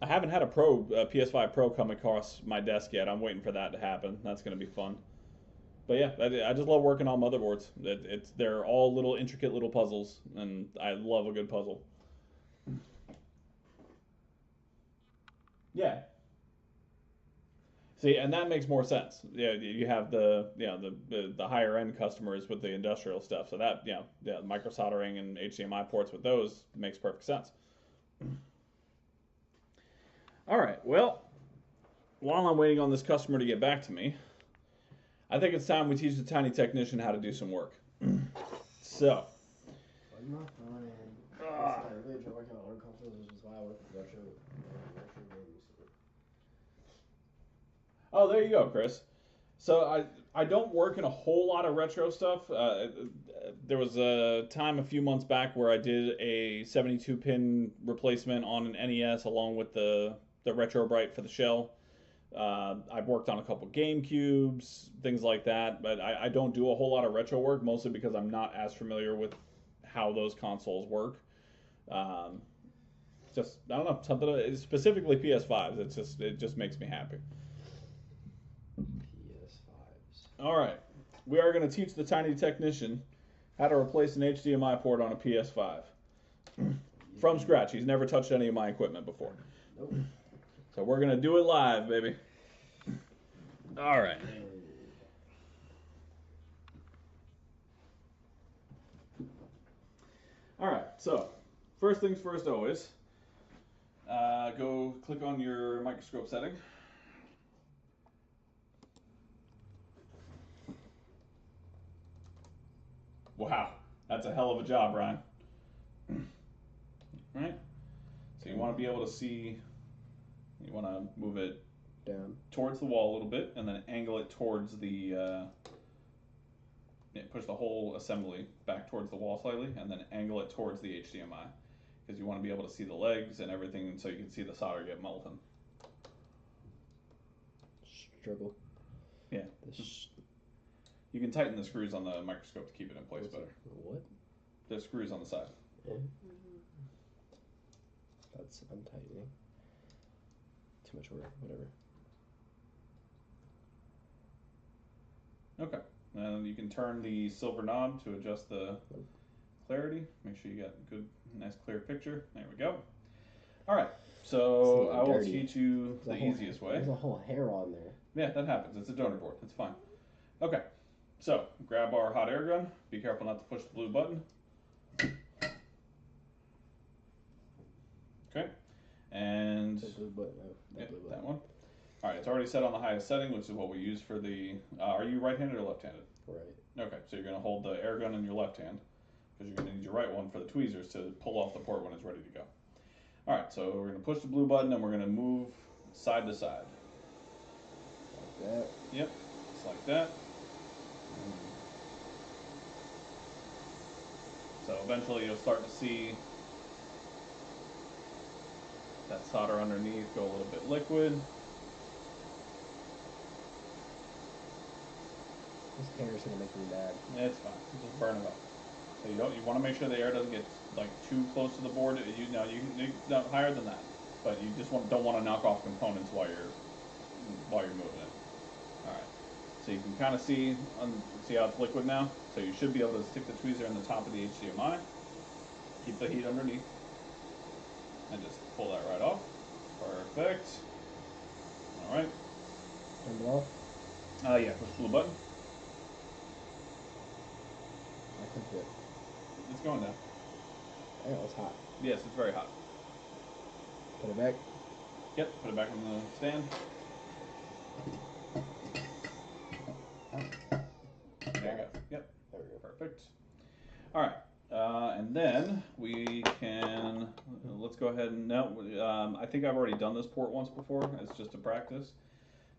haven't had a PS5 Pro come across my desk yet. I'm waiting for that to happen. That's going to be fun. But yeah, I just love working on motherboards. They're all little intricate little puzzles, and I love a good puzzle. Yeah. See, and that makes more sense. Yeah, you have the higher end customers with the industrial stuff. So that micro soldering and HDMI ports with those makes perfect sense. All right. Well, while I'm waiting on this customer to get back to me, I think it's time we teach the tiny technician how to do some work. So. I really enjoy working on consoles, which is why I work with retro games. Oh, there you go, Chris. So I don't work in a whole lot of retro stuff. There was a time a few months back where I did a 72-pin replacement on an NES along with the Retro Bright for the shell. I've worked on a couple GameCubes, things like that, but I don't do a whole lot of retro work, mostly because I'm not as familiar with how those consoles work. Just I don't know, something specifically PS5s. It just makes me happy. PS5s. All right, we are going to teach the tiny technician how to replace an HDMI port on a PS5 from scratch. He's never touched any of my equipment before. Nope. So we're going to do it live, baby. All right. All right, so first things first always, go click on your microscope setting. Wow, that's a hell of a job, Ryan. Right? So you want to be able to see, you want to move it down towards the wall a little bit and then angle it towards push the whole assembly back towards the wall slightly and then angle it towards the HDMI because you want to be able to see the legs and everything so you can see the solder get molten. Struggle. Yeah. You can tighten the screws on the microscope to keep it in place better. What? There's screws on the side. Yeah. That's untightening. Too much work, whatever. Okay. And you can turn the silver knob to adjust the clarity. Make sure you got a good, nice, clear picture. There we go. All right. So I will teach you the easiest way. There's a whole hair on there. Yeah, that happens. It's a donor board. It's fine. Okay. So grab our hot air gun. Be careful not to push the blue button. Okay. And The blue button. that one. All right, it's already set on the highest setting, which is what we use for the. Are you right-handed or left-handed? Right. Okay, so you're going to hold the air gun in your left hand because you're going to need your right one for the tweezers to pull off the port when it's ready to go. All right, so we're going to push the blue button and we're going to move side to side. that. Yep, just like that. So eventually you'll start to see that solder underneath go a little bit liquid. This hair's gonna make me mad. It's fine. Just burn it up. So you want to make sure the air doesn't get like too close to the board. You know you not higher than that, but you just don't want to knock off components while you're moving it. All right. So you can kind of see how it's liquid now. So you should be able to stick the tweezer in the top of the HDMI. Keep the heat underneath, and just pull that right off. Perfect. All right. Turn it off. Yeah. Push the blue button. I clicked it. It's going down. Oh, it's hot. Yes, it's very hot. Put it back. Yep. Put it back in the stand. There you go. Yep. There we go. Perfect. All right. And then we can, let's go ahead and, no, I think I've already done this port once before. It's just a practice.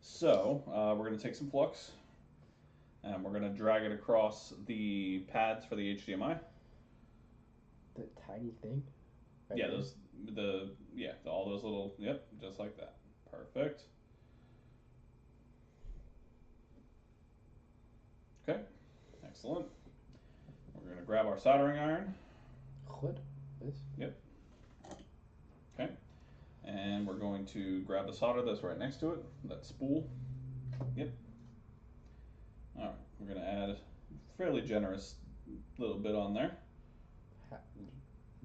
So we're going to take some flux and we're going to drag it across the pads for the HDMI. The tiny thing? Right Yeah, there? all those little, yep, just like that. Perfect. Okay, excellent. We're going to grab our soldering iron. What? This? Yep. Okay. And we're going to grab the solder that's right next to it, that spool. Yep. All right, we're going to add a fairly generous little bit on there.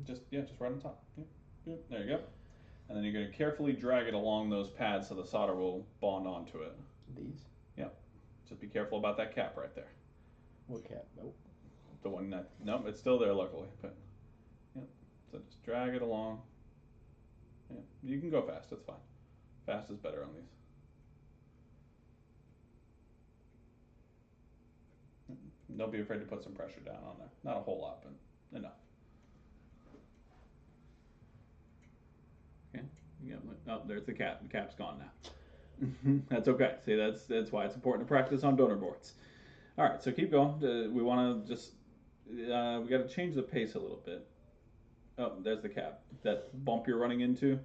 Just right on top. Yep. Yep. There you go. And then you're going to carefully drag it along those pads so the solder will bond onto it. These? Yep. Just be careful about that cap right there. What cap? Nope. The one that, nope, it's still there luckily, but yep. So just drag it along. Yeah, you can go fast, it's fine. Fast is better on these. Don't be afraid to put some pressure down on there. Not a whole lot, but enough. Okay, you got, oh, there's the cap. The cap's gone now. That's okay. See, that's why it's important to practice on donor boards. All right, so keep going. We want to just, we got to change the pace a little bit. Oh, there's the cap. That bump you're running into.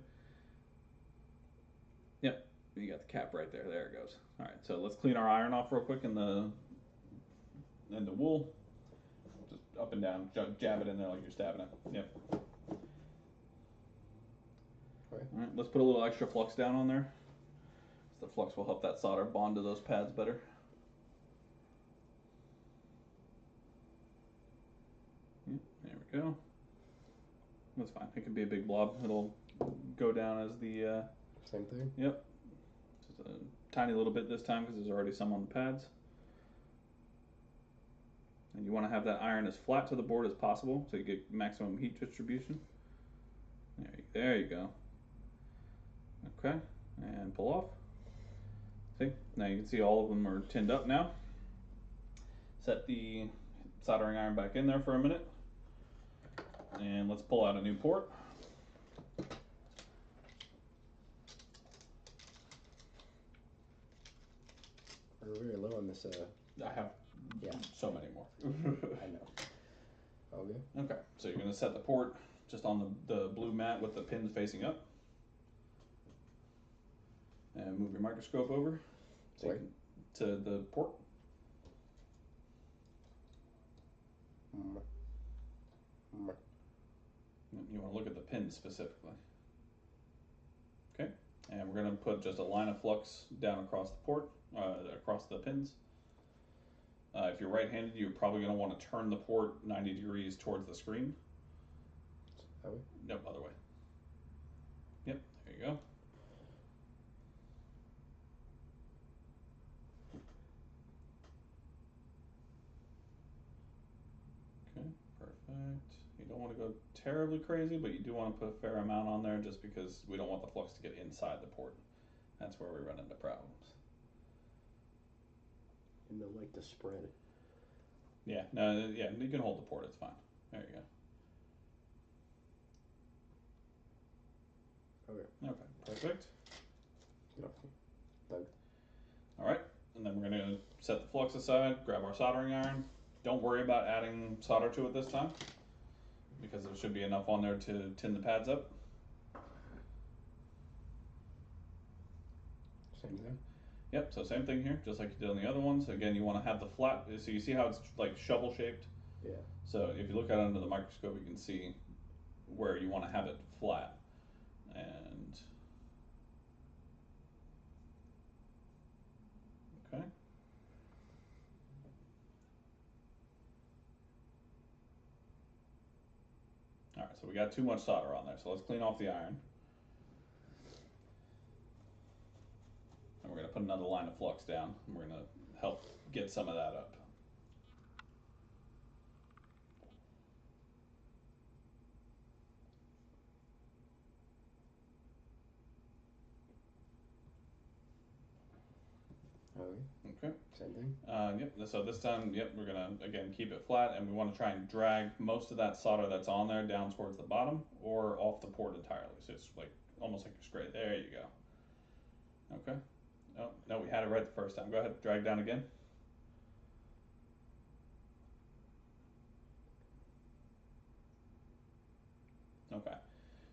Yep, you got the cap right there. There it goes. All right, so let's clean our iron off real quick in the wool. Just up and down, jab it in there like you're stabbing it. Yep. Okay. All right, let's put a little extra flux down on there. The flux will help that solder bond to those pads better. Yep, there we go. That's fine. It can be a big blob. It'll go down as the same thing? Yep. Just a tiny little bit this time because there's already some on the pads. And you want to have that iron as flat to the board as possible so you get maximum heat distribution. There you go. Okay, and pull off. See, now you can see all of them are tinned up now. Set the soldering iron back in there for a minute. And let's pull out a new port. We're very low on this. I have so many more. I know. Okay. Okay, so you're going to set the port just on the blue mat with the pins facing up. And move your microscope over to the port. You want to look at the pins specifically. Okay, and we're going to put just a line of flux down across the port, across the pins. If you're right-handed, you're probably going to want to turn the port 90 degrees towards the screen. That way? Nope, other way. Yep, there you go. Okay, perfect. You don't want to go terribly crazy, but you do want to put a fair amount on there just because we don't want the flux to get inside the port. That's where we run into problems. And they'll like to spread. Yeah, no, yeah, you can hold the port, it's fine. There you go. Okay. Okay, perfect. Get off. Doug. All right, And then we're going to set the flux aside, grab our soldering iron. Don't worry about adding solder to it this time, because there should be enough on there to tin the pads up. Same thing. Yep, so same thing here, just like you did on the other ones. Again, you want to have the flat, so you see how it's like shovel shaped? Yeah. So if you look at it under the microscope, you can see where you want to have it flat. And okay. All right, so we got too much solder on there, so let's clean off the iron. And we're going to put another line of flux down, and we're going to help get some of that up. Okay. Same thing. Yep. So this time, yep, we're gonna again keep it flat, and we want to try and drag most of that solder that's on there down towards the bottom or off the port entirely. So it's like almost like a straight. There you go. Okay. Oh no, we had it right the first time. Go ahead, drag down again. Okay.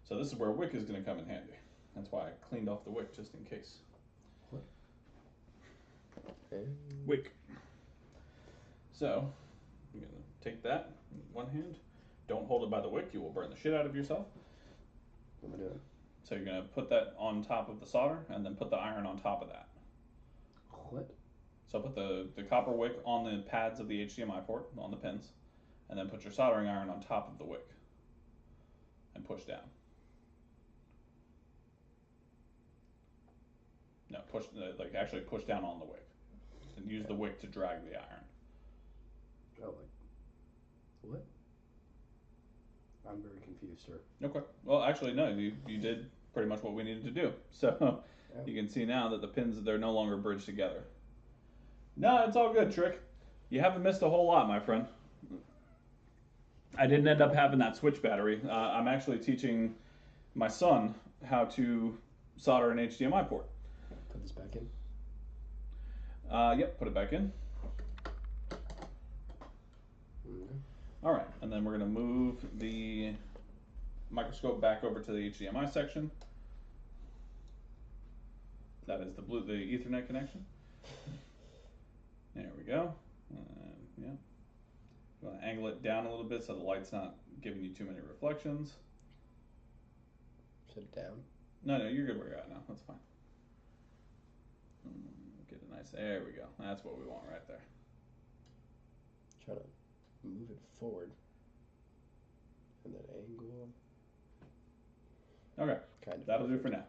So this is where wick is going to come in handy. That's why I cleaned off the wick just in case. What? Wick. So, you're going to take that in one hand. Don't hold it by the wick, you will burn the shit out of yourself. What am I doing? So you're going to put that on top of the solder and then put the iron on top of that. What? So put the copper wick on the pads of the HDMI port, on the pins, and then put your soldering iron on top of the wick and push down. No, push, like actually push down on the wick and use the wick to drag the iron. Oh, like what? I'm very confused, sir. Okay. Well, actually, no. You did pretty much what we needed to do. So you can see now that the pins, they're no longer bridged together. No, it's all good, Trick. You haven't missed a whole lot, my friend. I didn't end up having that switch battery. I'm actually teaching my son how to solder an HDMI port. Put this back in. Yep, put it back in. All right, and then we're going to move the microscope back over to the HDMI section. That is the Ethernet connection. There we go. Yeah. You want to angle it down a little bit so the light's not giving you too many reflections. Set it down. No, you're good where you're at now. That's fine. Get a nice. There we go. That's what we want right there. Try to move it forward and then angle. Okay, Kind of. that'll do for now.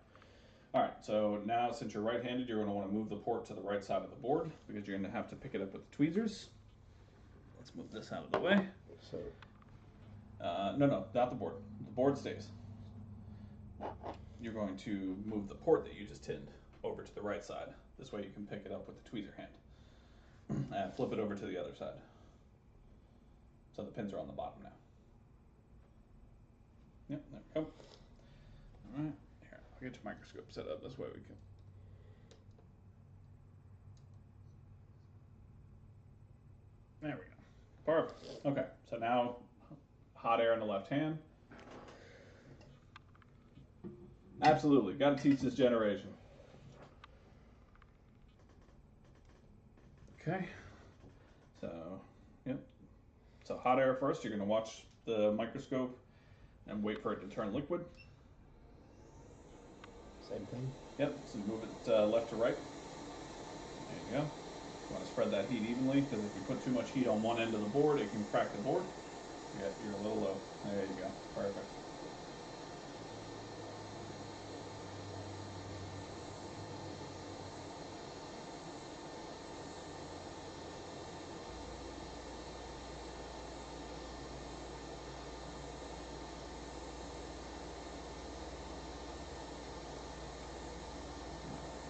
All right, so now since you're right-handed, you're going to want to move the port to the right side of the board because you're going to have to pick it up with the tweezers. Let's move this out of the way. So. No, not the board. The board stays. You're going to move the port that you just tinned over to the right side. This way you can pick it up with the tweezer hand. And flip it over to the other side. So the pins are on the bottom now. Yep, there we go. All right, here, I'll get your microscope set up. This way we can. There we go. Perfect. Okay, so now hot air in the left hand. Absolutely, got to teach this generation. Okay, so, yep. So hot air first, you're going to watch the microscope and wait for it to turn liquid. Same thing? Yep, so move it left to right. There you go. You want to spread that heat evenly, because if you put too much heat on one end of the board, it can crack the board. Yeah, you're a little low. There you go. Perfect.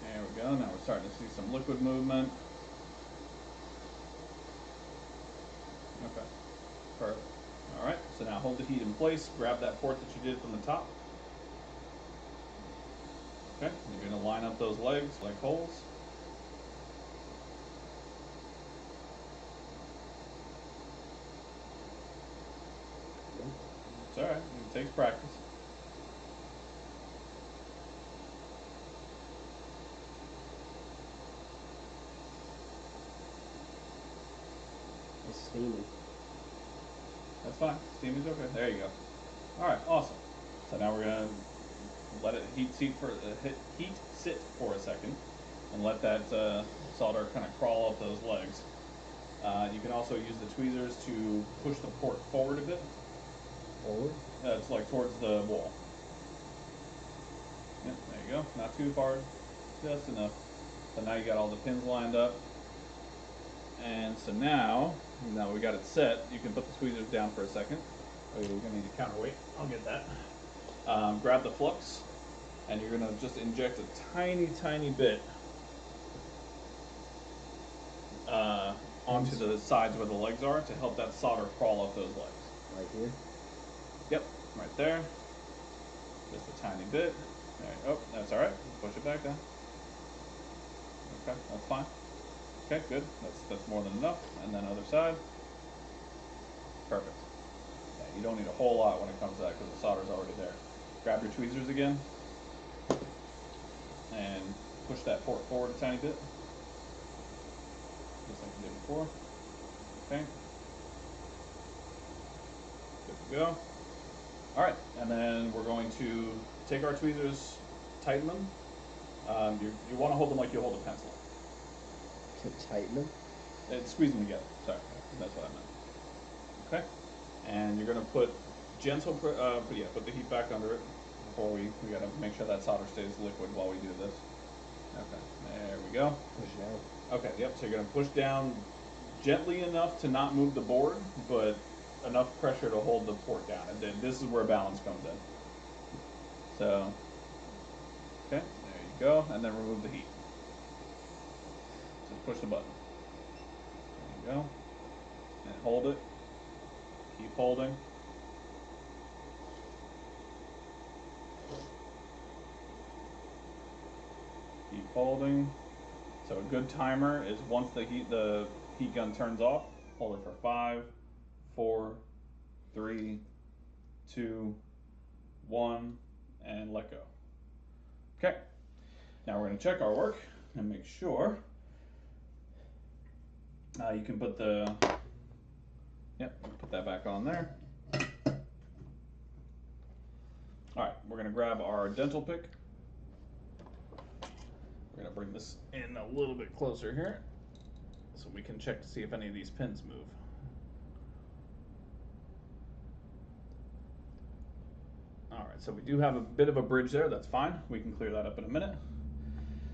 There we go. Now we're starting to see some liquid movement. Okay. Perfect. All right. So now hold the heat in place. Grab that port that you did from the top. Okay. You're going to line up those legs like holes. It's alright. It takes practice. It's steamy. That's fine. Steaming's okay. There you go. Alright, awesome. So now we're going to let it heat sit for a second and let that solder kind of crawl up those legs. You can also use the tweezers to push the port forward a bit. Forward? It's like towards the wall. Yep, there you go. Not too far, just enough. So now you got all the pins lined up. And so now we got it set, you can put the tweezers down for a second. Oh, you're gonna need a counterweight. I'll get that. Grab the flux, and you're gonna just inject a tiny bit onto the sides where the legs are to help that solder crawl up those legs. Right here? Yep, right there. Just a tiny bit. There. Oh, that's all right. Push it back down. Okay, that's fine. Okay, good. That's more than enough. And then other side. Perfect. Yeah, you don't need a whole lot when it comes to that because the solder's already there. Grab your tweezers again and push that port forward a tiny bit, just like you did before. Okay. Good to go. All right, and then we're going to take our tweezers, tighten them. You want to hold them like you hold a pencil. To tighten them? Squeeze them together. Sorry, that's what I meant. Okay, and you're going to put gentle, put the heat back under it before we got to make sure that solder stays liquid while we do this. Okay, there we go. Push down. Okay, yep. So you're going to push down gently enough to not move the board, but enough pressure to hold the port down. And then this is where balance comes in. So, okay, there you go, and then remove the heat. Just push the button. There you go. And hold it. Keep holding. Keep holding. So a good timer is once the heat gun turns off, hold it for 5, 4, 3, 2, 1, and let go. Okay. Now we're going to check our work and make sure. You can put put that back on there. All right, we're going to grab our dental pick. We're going to bring this in a little bit closer here so we can check to see if any of these pins move. All right, so we do have a bit of a bridge there. That's fine. We can clear that up in a minute.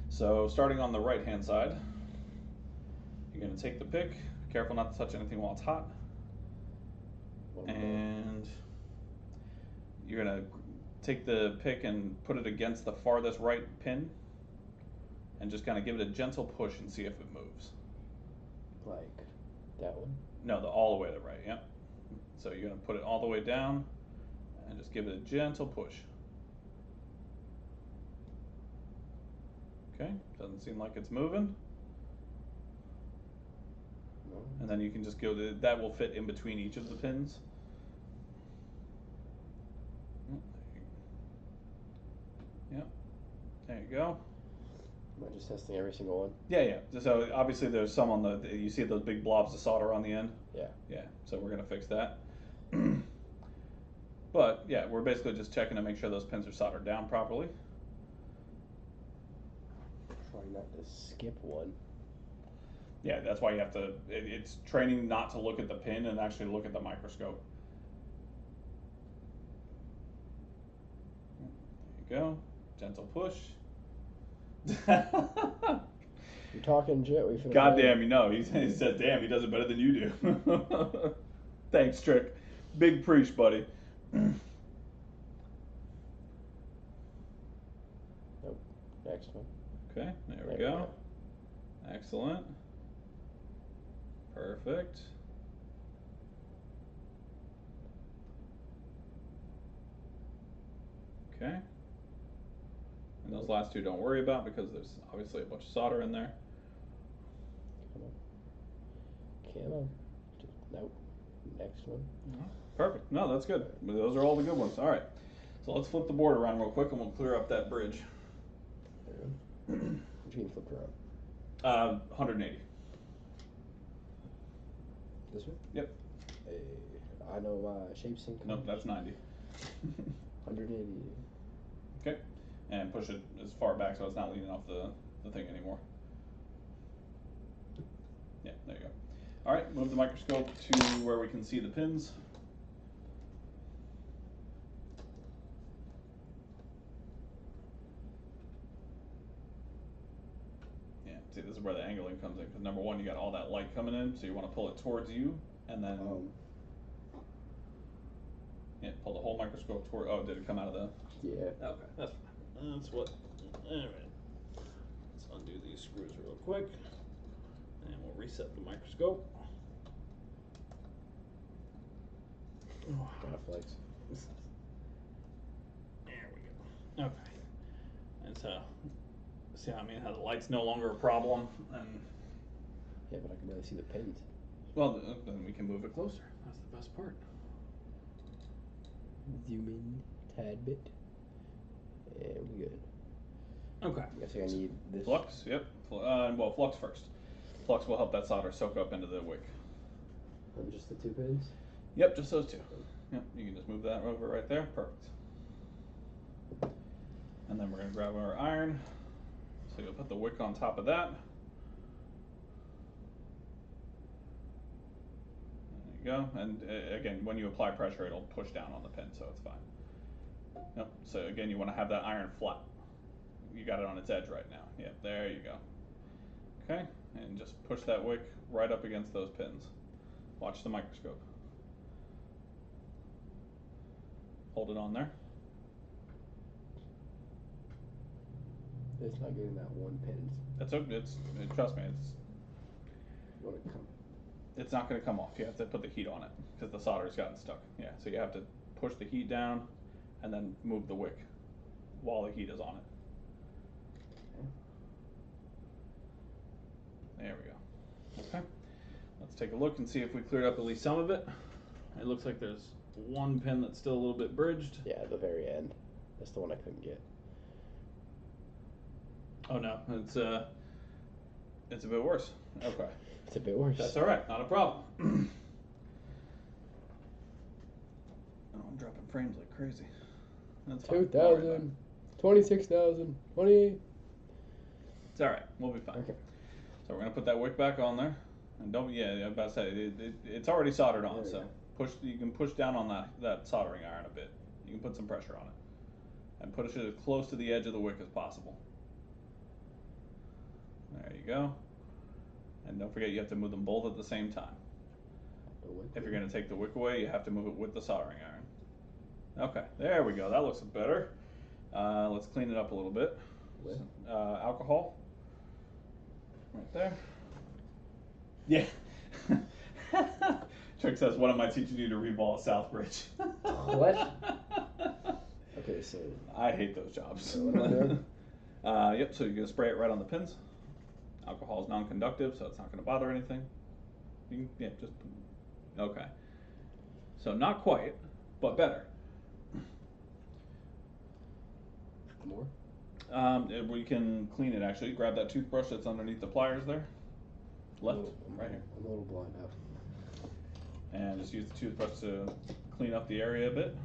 So starting on the right-hand side, you're going to take the pick. Be careful not to touch anything while it's hot. And you're going to take the pick and put it against the farthest right pin and just kind of give it a gentle push and see if it moves. Like that one? No, all the way to the right, yeah. So you're going to put it all the way down and just give it a gentle push. Okay, doesn't seem like it's moving. No. And then you can just go that will fit in between each of the pins. Yep, there you go. Am I just testing every single one? Yeah. So obviously there's some on you see those big blobs of solder on the end? Yeah. Yeah, so we're gonna fix that. But yeah, we're basically just checking to make sure those pins are soldered down properly. Try not to skip one. Yeah, that's why you have to, it's training not to look at the pin and actually look at the microscope. There you go, gentle push. You're talking shit. Goddamn, you know. He said, damn, he does it better than you do. Thanks, Trick. Big preach, buddy. Nope. Next one. Okay, there we go. Excellent. Perfect. Okay. And those last two don't worry about because there's obviously a bunch of solder in there. Come on. Nope. Next one. Perfect. No, that's good. Those are all the good ones. All right. So let's flip the board around real quick and we'll clear up that bridge. What do you mean flipped around? 180. This way? Yep. Hey, I know my shapes and colors. Nope, that's 90. 180. Okay. And push it as far back so it's not leaning off the thing anymore. Yeah, there you go. All right, move the microscope to where we can see the pins. Yeah, see, this is where the angling comes in, because number one, you got all that light coming in, so you want to pull it towards you, and then yeah, pull the whole microscope toward. Oh, did it come out of the? Yeah. Okay, that's fine. That's what. All right. Let's undo these screws real quick, and we'll reset the microscope. Gotta flex. There we go. Okay. And so, see how I mean how the light's no longer a problem, and Yeah, but I can really see the pins. well, then we can move it closer. That's the best part. Zoom in tad bit. Yeah, we good. Okay. I guess I need this. Flux. Yep. Well, flux first. Flux will help that solder soak up into the wick. And just the 2 pins? Yep, just those 2. Yep, you can just move that over right there. Perfect. And then we're going to grab our iron. So you'll put the wick on top of that. There you go. And again, when you apply pressure, it'll push down on the pin, so it's fine. Yep. So again, you want to have that iron flat. You got it on its edge right now. Yep, there you go. Okay, and just push that wick right up against those pins. Watch the microscope. Hold it on there. It's not getting that 1 pin. That's okay. Trust me, it's not going to come off. You have to put the heat on it because the solder's gotten stuck. Yeah, so you have to push the heat down and then move the wick while the heat is on it. There we go. Okay. Let's take a look and see if we cleared up at least some of it. It looks like there's 1 pin that's still a little bit bridged. Yeah, at the very end. That's the one I couldn't get. Oh no, it's a bit worse. Okay. It's a bit worse. That's all right, not a problem. Oh, I'm dropping frames like crazy. That's fine. 2,000, 26,000, 28. It's all right. We'll be fine. Okay. So we're gonna put that wick back on there, and don't. Yeah, I'm about to say it's already soldered on. So push. You can push down on that soldering iron a bit. You can put some pressure on it, and push it as close to the edge of the wick as possible. There you go. And don't forget, you have to move them both at the same time. If you're going to take the wick away, you have to move it with the soldering iron. Okay, there we go. That looks better. Let's clean it up a little bit. Alcohol. Right there. Yeah. Trick says, what am I teaching you to reball at Southbridge? What? Okay, so... I hate those jobs. So what am I doing? Yep, so you're going to spray it right on the pins. Alcohol is non-conductive, so it's not going to bother anything. You can, yeah, just... Okay. So not quite, but better. More? We can clean it, actually. Grab that toothbrush that's underneath the pliers there. Left, right here. I'm a little blind now. And just use the toothbrush to clean up the area a bit.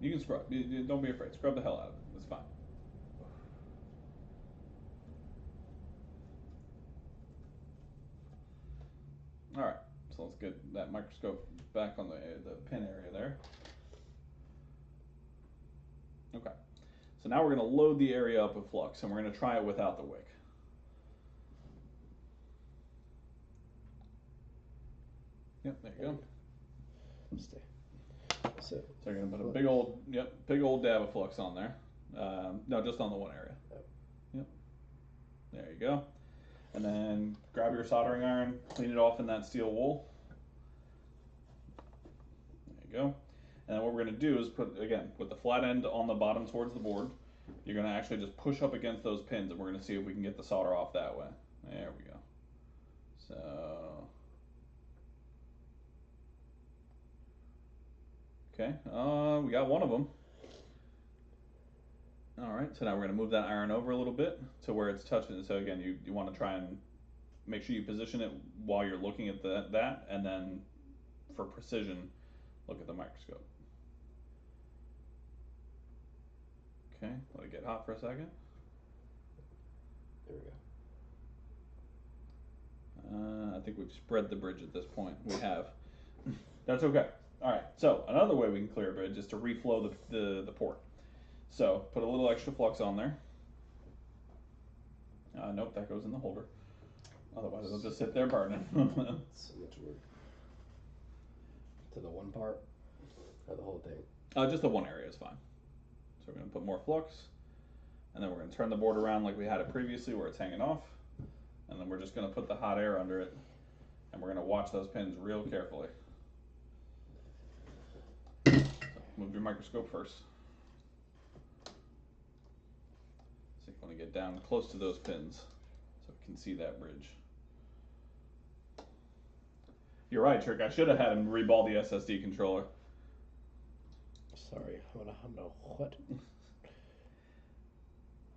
You can scrub. Don't be afraid. Scrub the hell out of it. It's fine. All right. So let's get that microscope back on the pin area there. Okay. So now we're going to load the area up with flux, and we're going to try it without the wick. Yep, there you go. Stay. So you're going to put a big old dab of flux on there. No, just on the one area. Yep. There you go. And then grab your soldering iron, clean it off in that steel wool. There you go. And then what we're going to do is put, again, with the flat end on the bottom towards the board, you're going to actually just push up against those pins, and we're going to see if we can get the solder off that way. There we go. So, okay, we got one of them. All right, so now we're going to move that iron over a little bit to where it's touching. So again, you want to try and make sure you position it while you're looking at that, and then for precision, look at the microscope. Okay, let it get hot for a second. There we I think we've spread the bridge at this point. We have. That's okay. All right, so another way we can clear a bridge is to reflow the port. So put a little extra flux on there. Nope, that goes in the holder. Otherwise it'll just sit there burning. So much work. To the one part? Or the whole thing? Just the one area is fine. So we're going to put more flux, and then we're going to turn the board around like we had it previously where it's hanging off, and then we're just going to put the hot air under it, and we're going to watch those pins real carefully. So move your microscope first. So you want to get down close to those pins so we can see that bridge. You're right, Trick. I should have had him reball the SSD controller. Sorry, I'm gonna what?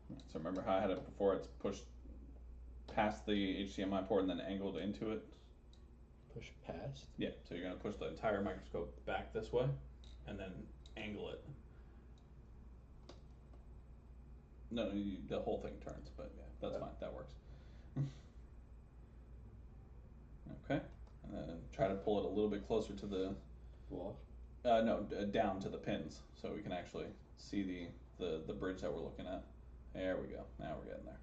So remember how I had it before? It's pushed past the HDMI port and then angled into it. Push past? Yeah, so you're going to push the entire microscope back this way and then angle it. No, the whole thing turns, but yeah, that's fine. That works. Okay, and then try to pull it a little bit closer to the wall. No, down to the pins, so we can actually see the bridge that we're looking at. There we go. Now we're getting there.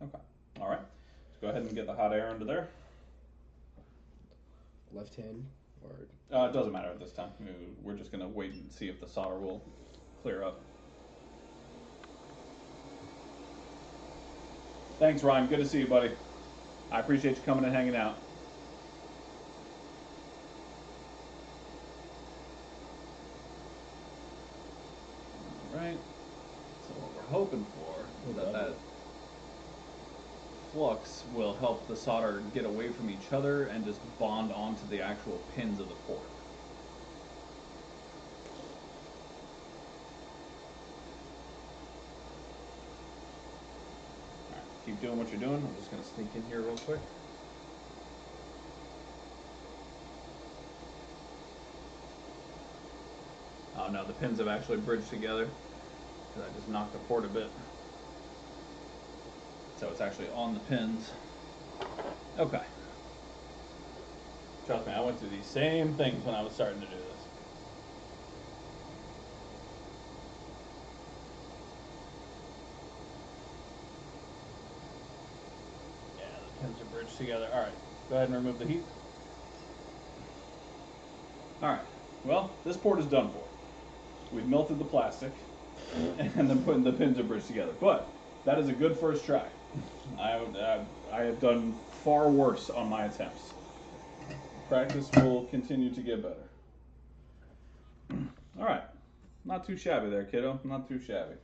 Okay. All right. Let's go ahead and get the hot air under there. Left hand or? It doesn't matter at this time. We're just gonna wait and see if the solder will clear up. Thanks, Ryan. Good to see you, buddy. I appreciate you coming and hanging out. Right. So what we're hoping for is that flux will help the solder get away from each other and just bond onto the actual pins of the port. Alright, keep doing what you're doing. I'm just going to sneak in here real quick. Oh no, the pins have actually bridged together because I just knocked the port a bit. So it's actually on the pins. Okay. Trust me, I went through these same things when I was starting to do this. Yeah, the pins are bridged together. Alright, go ahead and remove the heat. Alright, well, this port is done for. We've melted the plastic and then putting the pins are bridged together. But that is a good first try. I have done far worse on my attempts. Practice will continue to get better. All right, not too shabby there, kiddo. Not too shabby.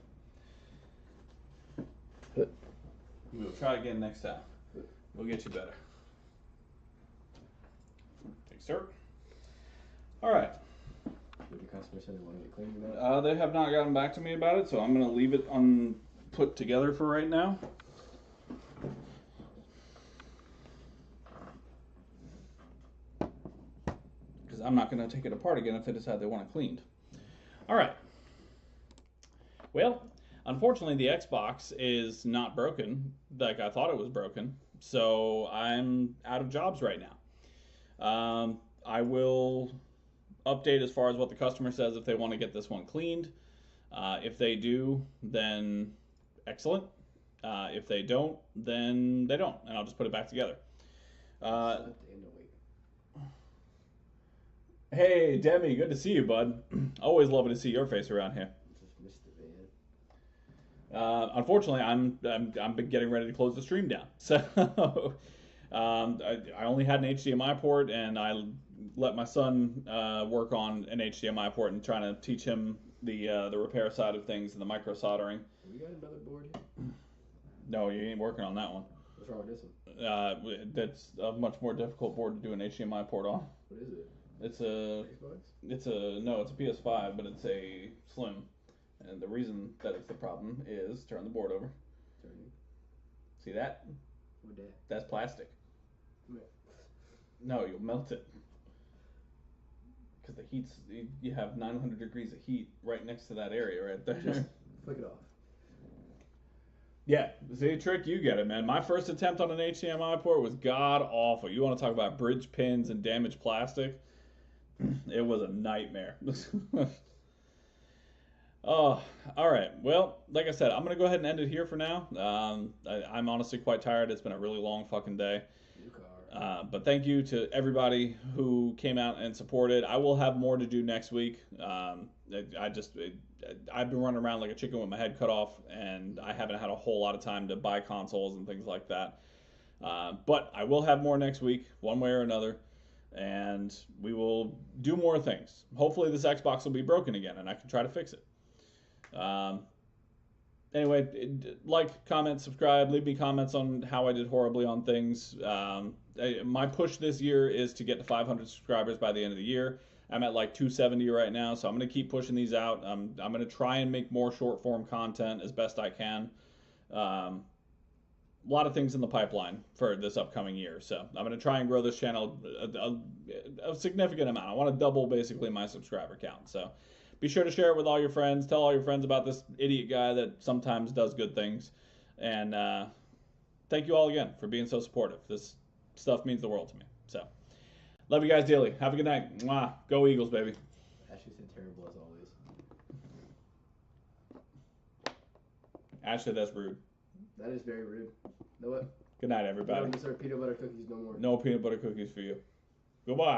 We'll try again next time. We'll get you better. Thanks, sir. All right. Did the customer say they want to get cleaned with that? They have not gotten back to me about it, so I'm going to leave it put together for right now. Because I'm not going to take it apart again if they decide they want it cleaned. All right. Well, unfortunately, the Xbox is not broken like I thought it was broken, so I'm out of jobs right now. I will update as far as what the customer says if they want to get this one cleaned. If they do, then excellent. If they don't, then they don't, and I'll just put it back together. Hey, Demi, good to see you, bud. Always loving to see your face around here. Just missed it, man. Unfortunately, I'm getting ready to close the stream down. So I only had an HDMI port, and I let my son work on an HDMI port and trying to teach him the repair side of things and the micro soldering. Have we got another board here? No, you ain't working on that one. What's wrong with this one? That's a much more difficult board to do an HDMI port on. What is it? It's a Xbox? it's a PS5, but it's a slim. And the reason that it's the problem is turn the board over. Turning. See that? What that? That's plastic. Yeah. No, you'll melt it. Because the heat's you have 900 degrees of heat right next to that area right there. Just flick it off. Yeah, see, Trick, you get it, man. My first attempt on an HDMI port was god awful. You want to talk about bridge pins and damaged plastic? It was a nightmare. Oh, all right. Well, like I said, I'm gonna go ahead and end it here for now. I'm honestly quite tired. It's been a really long fucking day. New car. But thank you to everybody who came out and supported. I will have more to do next week. I've been running around like a chicken with my head cut off, and I haven't had a whole lot of time to buy consoles and things like that. But I will have more next week, one way or another, and we will do more things. Hopefully this Xbox will be broken again, and I can try to fix it. Anyway, like, comment, subscribe, leave me comments on how I did horribly on things. My push this year is to get to 500 subscribers by the end of the year. I'm at like 270 right now, so I'm going to keep pushing these out. I'm going to try and make more short form content as best I can. A lot of things in the pipeline for this upcoming year, so I'm going to try and grow this channel a significant amount. I want to double basically my subscriber count, so be sure to share it with all your friends. Tell all your friends about this idiot guy that sometimes does good things. And thank you all again for being so supportive. This stuff means the world to me. So, love you guys dearly. Have a good night. Mwah. Go Eagles, baby. Ashley said terrible as always. Ashley, that's rude. That is very rude. You know what? Good night, We everybody. don't deserve peanut butter cookies no more. No peanut butter cookies for you. Goodbye.